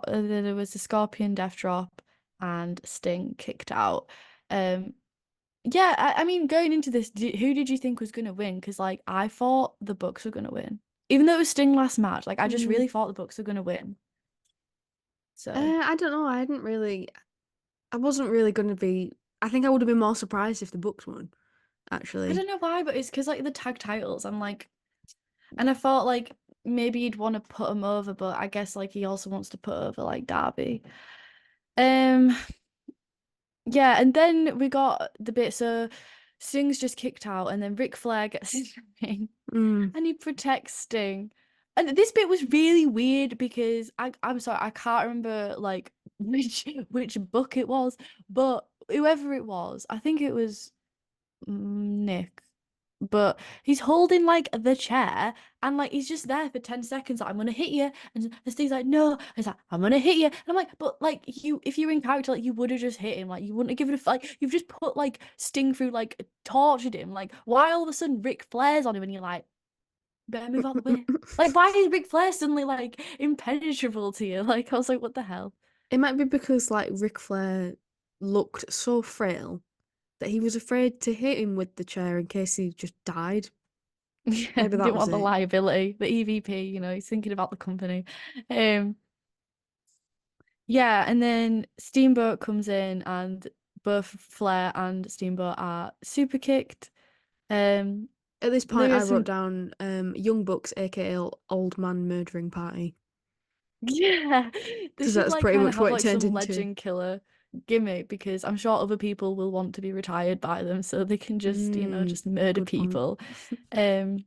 there was a Scorpion death drop and Sting kicked out. Yeah, I mean, going into this, who did you think was going to win? Because, like, I thought the Bucks were going to win. Even though it was Sting last match, like, I just really thought the Bucks were going to win. So, I don't know. I wasn't really going to be. I think I would have been more surprised if the Bucks won, I actually. don't know why, but it's because, like, the tag titles, I'm like, and I thought, like, maybe he'd want to put him over, but I guess, like, he also wants to put over, like, Darby. Um, yeah, and then we got the bit, so Sting's just kicked out, and then Ric Flair gets in the ring. Mm. And he protects Sting. And this bit was really weird because I'm sorry, I can't remember like which book it was, but whoever it was, I think it was Nick. But he's holding like the chair and like he's just there for 10 seconds, like I'm gonna hit you. And Sting's like, no, and he's like, I'm gonna hit you. And I'm like, but like you if you're in character, like you would have just hit him, like you wouldn't have given a like you've just put like Sting through like tortured him. Like why all of a sudden Ric Flair's on him and you're like better move out the way. Like, why is Ric Flair suddenly like impenetrable to you? Like, I was like, what the hell? It might be because like Ric Flair looked so frail that he was afraid to hit him with the chair in case he just died. Yeah, Maybe that didn't was want the it. liability, the EVP. You know, he's thinking about the company. Um, yeah, and then Steamboat comes in, and both Flair and Steamboat are super kicked. At this There point, I is wrote some down Young Bucks, aka Old Man Murdering Party, yeah, they because should that's like pretty kind of much have what it like turned some into. legend killer gimmick because I'm sure other people will want to be retired by them, so they can just just murder Good point. people. Um,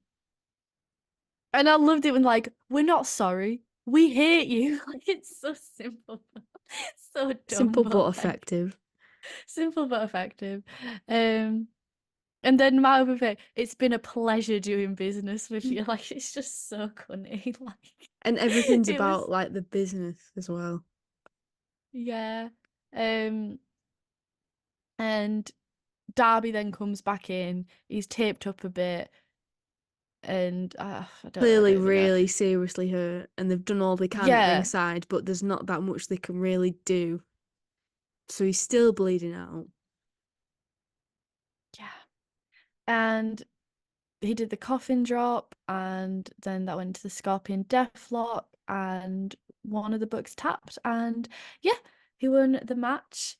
and I loved it when like we're not sorry, we hate you. Like it's so simple, so dumb, Simple but but like effective. simple but effective. Um, and then my other thing, it's been a pleasure doing business with you. Like it's just so funny. Like And everything's it about was, like the business as well. yeah. Um. And Darby then comes back in. He's taped up a bit, and I Clearly don't even know. really seriously hurt, and they've done all they can at Yeah, ringside, but there's not that much they can really do. So he's still bleeding out. yeah. And he did the coffin drop, and then that went to the Scorpion Deathlock, and one of the books tapped, and yeah, he won the match.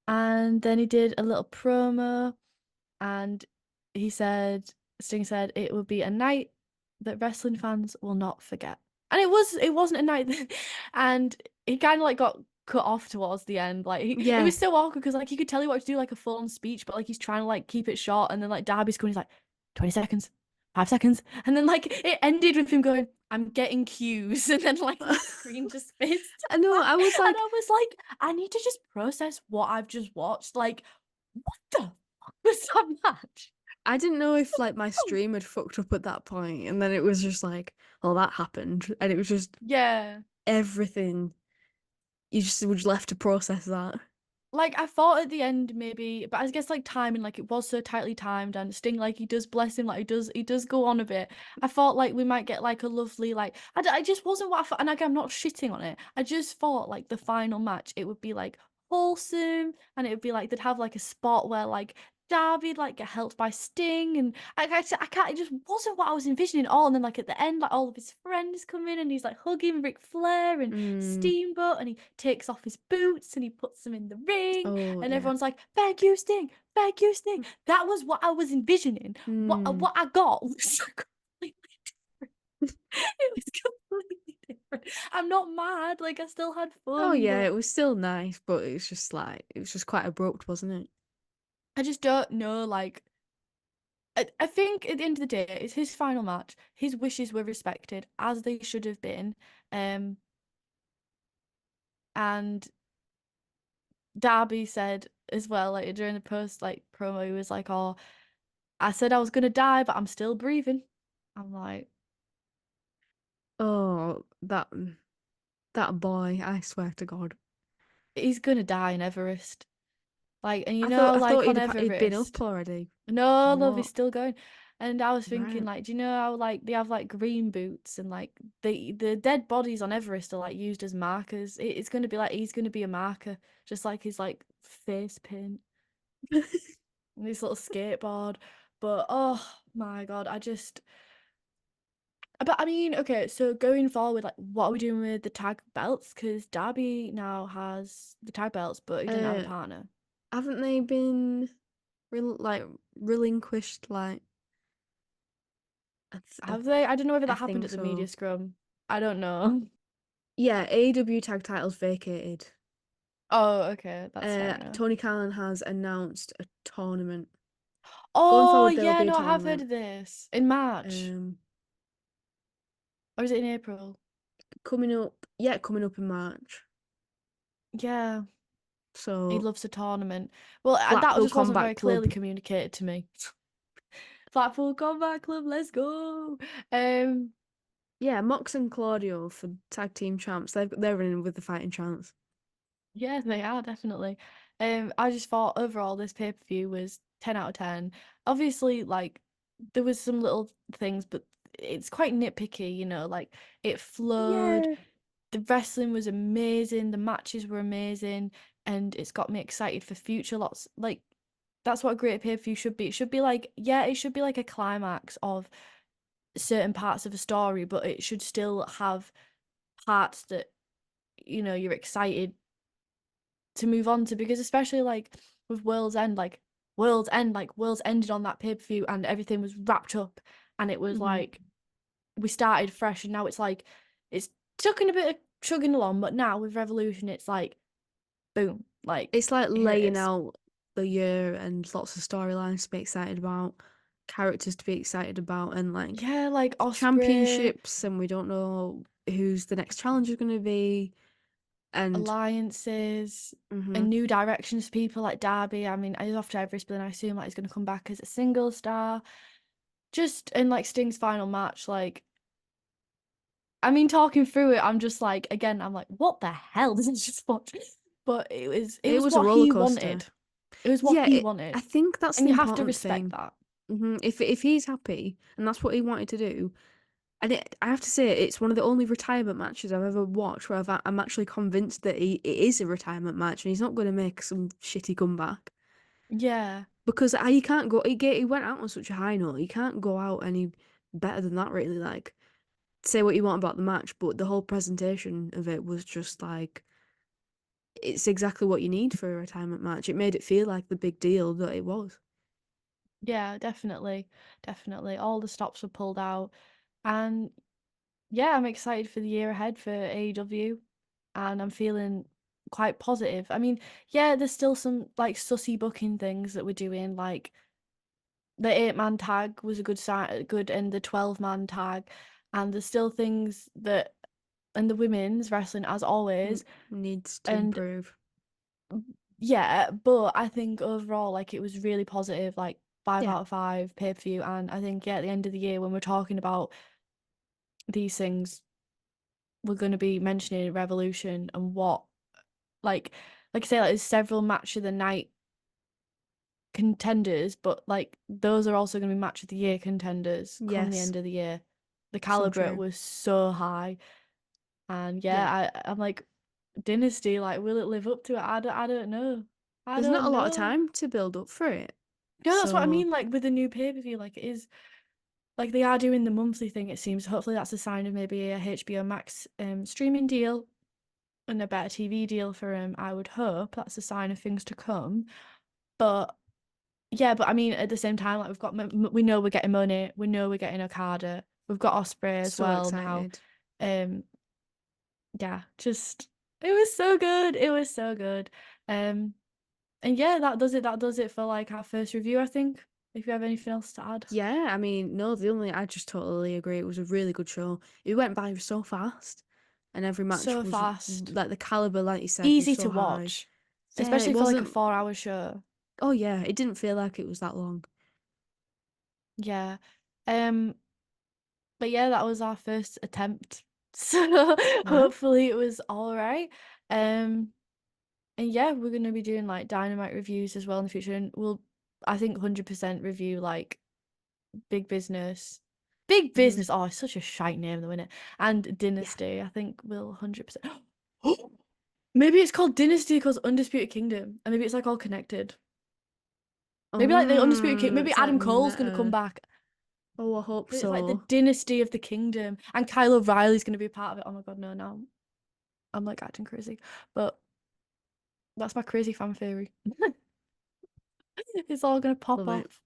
And then he did a little promo, and he said, Sting said, it would be a night that wrestling fans will not forget. And it wasn't a night that, and he kind of like got cut off towards the end. Like it Yeah. was so awkward because like you could tell he wanted to do like a full on speech, but like he's trying to like keep it short, and then like Darby's going, he's like 20 seconds, 5 seconds, and then like it ended with him going, I'm getting cues, and then like the screen just fizzed. I know, I was And like, I was like, I need to just process what I've just watched. Like, what the fuck was that match? I didn't know if like my stream had fucked up at that point, and then it was just like, well, that happened, and it was just Yeah. everything. You just were just left to process that. Like I thought at the end maybe, but I guess like timing, like it was so tightly timed, and Sting like he does bless him, like he does go on a bit. I thought like we might get like a lovely like I just wasn't what I thought, and like I'm not shitting on it. I just thought like the final match it would be like wholesome, and it would be like they'd have like a spot where like Darby'd like get helped by Sting, and I can't. It just wasn't what I was envisioning at all. And then like at the end, like all of his friends come in, and he's like hugging Ric Flair and Mm. Steamboat, and he takes off his boots and he puts them in the ring, Oh and yeah. everyone's like, "Thank you, Sting. Thank you, Sting." That was what I was envisioning. Mm. What I got was completely different. It was completely different. I'm not mad. Like I still had Oh fun, yeah, but it was still nice, but it was just like it was just quite abrupt, wasn't it? I just don't know. Like I think at the end of the day, it's his final match. His wishes were respected as they should have been. Um, and Darby said as well, like during the post like promo, he was like, "Oh, I said I was gonna die, but I'm still breathing." I'm like, Oh, that. That boy, I swear to God. He's gonna die in Everest. Like, and you I know, thought how, I thought like on he'd been Everest. up already. No, love, he's What? still going. And I was thinking, Right. like, do you know how like they have like green boots and like the dead bodies on Everest are like used as markers. It's gonna be like he's gonna be a marker, just like his like face paint and this little skateboard. But oh my God, but I mean, okay, so going forward, like, what are we doing with the tag belts? Because Darby now has the tag belts, but he doesn't have a Uh, partner. haven't they been relinquished? Like, Have they? I don't know whether I that happened think at the media so. scrum. I don't know. Yeah, AEW tag titles vacated. Oh, okay, that's fair enough. Tony Khan has announced a tournament. Going Oh, forward, there'll yeah, be a no, I have heard tournament. of this. In March. Um, Or is it in April? coming up in March. Yeah, he So loves a tournament. Well, that Blackpool just wasn't Combat very clearly Club. communicated to me. Blackpool Combat Club, let's go. Um, Yeah, Mox and Claudio for tag team champs. They're running with the fighting chance. yeah, they are definitely. I just thought overall this pay-per-view was 10 out of 10. Obviously, like there was some little things, but it's quite nitpicky, you know, like it flowed. Yeah. The wrestling was amazing, the matches were amazing, and it's got me excited for future lots. Like that's what a great pay-per-view should be. It should be like, yeah, it should be like a climax of certain parts of a story, but it should still have parts that, you know, you're excited to move on to, because especially like with World's ended on that pay-per-view and everything was wrapped up and it was Mhm. like we started fresh, and now it's like it's taking a bit of chugging along, but now with Revolution it's like boom, like It's like here it laying is. out the year and lots of storylines to be excited about, characters to be excited about, and like Yeah, like Osprey, championships, and we don't know who's the next challenger going to be. And alliances, and mhm, new directions for people like Darby. I mean, he's off to Everest, but then I assume like he's gonna come back as a single star. Just in like Sting's final match, like I mean, talking through it, I'm just like, again, I'm like, what the hell did I just watch? But it it was was a what roller he coaster. wanted. It was what Yeah, he I wanted, think that's and the you have to important respect thing. that. If he's happy and that's what he wanted to do, and I have to say, it's one of the only retirement matches I've ever watched where I'm actually convinced that it is a retirement match and he's not going to make some shitty comeback. Yeah, Because he can't go. He went out on such a high note. He can't go out any better than that. Really, like say what you want about the match, but the whole presentation of it was just like it's exactly what you need for a retirement match. It made it feel like the big deal that it was. yeah, definitely, definitely. All the stops were pulled out, and yeah, I'm excited for the year ahead for AEW, and I'm feeling quite positive. I mean, yeah, there's still some like sussy booking things that we're doing, like the 8-man tag was a good, and the 12-man tag, and there's still things that, and the women's wrestling as always, Needs to and improve. yeah, but I think overall like it was really positive, like 5 Yeah, out of 5 pay-per-view, and I think yeah, at the end of the year when we're talking about these things, we're going to be mentioning Revolution and what like like I say, like there's several match of the night contenders, but like those are also going to be match of the year contenders come the yes, end of the year. The so caliber true. was so high, and Yeah, yeah, I'm like Dynasty, like will it live up to it? I don't know. I there's not a don't lot of know. time to build up for it. No, that's what I So mean. Like with the new pay-per-view, like it is like they are doing the monthly thing. It seems. Hopefully, that's a sign of maybe a HBO Max streaming deal and a better TV deal for him. I would hope that's a sign of things to come. But yeah, but I mean, at the same time, like we've got, we know we're getting money. We know we're getting Okada. We've got Osprey as so well now. excited. Um, yeah, just it was so good. It was so good. Um, and yeah, that does it. That does it for like our first review, I think. If you have anything else to add. Yeah, I mean, no, I just totally agree. It was a really good show. It went by so fast, and every match So was fast, like the caliber, like you said, was easy so to high. watch, Yeah, it especially for like a wasn't. 4-hour show. Oh yeah, it didn't feel like it was that long. Yeah. Um, but yeah, that was our first attempt So Yeah. hopefully it was all right. And yeah, we're gonna be doing like Dynamite reviews as well in the future, and we'll, I think, 100% review like Big Business. Big Business. Oh, it's such a shite name though, isn't it? And Dynasty. I think we'll 100%. Maybe it's called Dynasty because Undisputed Kingdom, and maybe it's like all connected. Maybe like the Undisputed King. Maybe It's Adam like Cole's gonna come meta. back. Oh, I hope It's like the so. Dynasty of the Kingdom, and Kyle O'Reilly's gonna be a part of it. Oh my god, no, now I'm like acting crazy, but that's my crazy fan theory. It's all gonna pop Love it. off.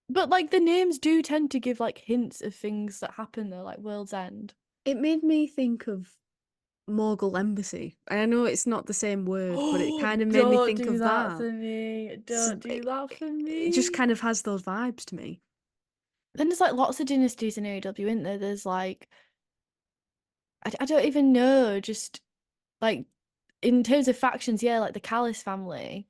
But like the names do tend to give like hints of things that happen though, like World's End. It made me think of Mogul Embassy. And I know it's not the same word, but it kind of made me Don't think do of that that. for me. So Don't do that for it just me. kind of has those vibes to me. Then there's like lots of dynasties in AEW, isn't there? There's like I don't even know, just like in terms of factions, yeah, like the Callis family.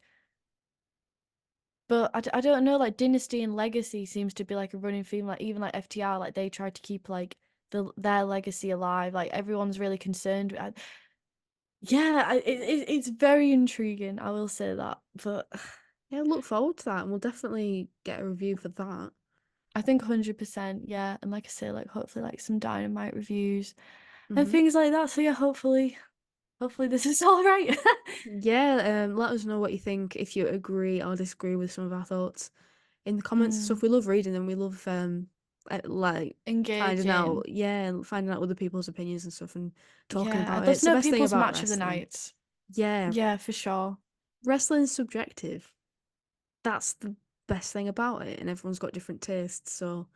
But I don't know, like Dynasty and Legacy seems to be like a running theme. Like even like FTR, like they try to keep like their legacy alive. Like everyone's really concerned with. Yeah, it's very intriguing. I will say that. But Yeah, I look forward to that, and we'll definitely get a review for that. I think 100%, yeah. And like I say, like hopefully like some Dynamite reviews and Mhm. things like that. So yeah, hopefully this is all right. Yeah, let us know what you think, if you agree or disagree with some of our thoughts in the comments and stuff. We love reading them. We love like finding Engaging. out, yeah, finding out other people's opinions and stuff and talking Yeah, about it. let's It's the know best thing people's about match of the wrestling. nights. Yeah, Yeah, for sure. wrestling's subjective. That's the best thing about it, and everyone's got different tastes. So,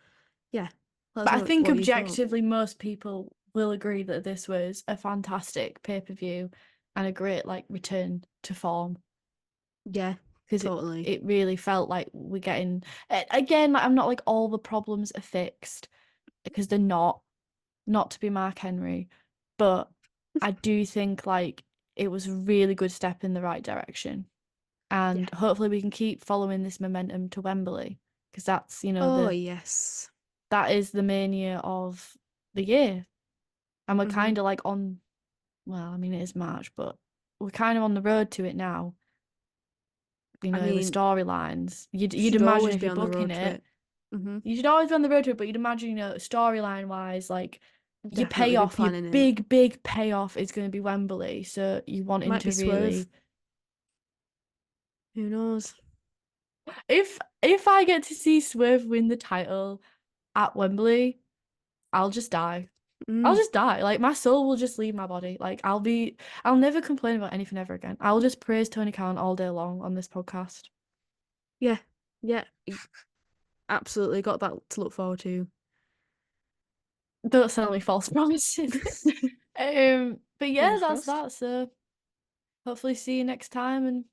yeah, let us But I know think what you thought. objectively most people will agree that this was a fantastic pay-per-view and a great like return to form. Yeah, Because totally. it really felt like we're getting again, like I'm not like all the problems are fixed because they're not to be Mark Henry, but I do think like it was a really good step in the right direction, Yeah. and hopefully we can keep following this momentum to Wembley because that's Oh, yes. that is the mania of the year, and we're Mhm. kind of like on, well, I mean it is March, but we're kind of on the road to it now. You I know, with mean, storylines, you'd should imagine always if be you're on the booking road to it, it. Mm-hmm. you should always be on the road to it, but you'd imagine, you know, storyline wise, like your Definitely be payoff, your planning it. big payoff is going to be Wembley. So you wanting Might be to Swerve. really, Who knows? if I get to see Swerve win the title at Wembley, I'll just die. I'll Mm, just die. Like my soul will just leave my body. Like I'll never complain about anything ever again. I'll just praise Tony Khan all day long on this podcast. yeah. Yeah. Absolutely got that to look forward to. Don't sell me false promises. But yeah, Fingers that's crossed. that. So hopefully see you next time and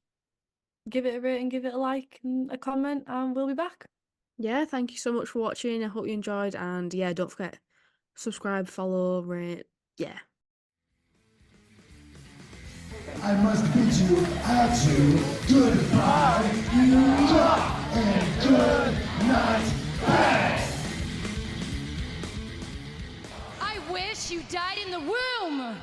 give it a rating, give it a like and a comment, and we'll be back. Yeah, thank you so much for watching. I hope you enjoyed. And yeah, don't forget, subscribe, follow, rate. Yeah. I must bid you adieu, goodbye, and good night, bang! I wish you died in the womb!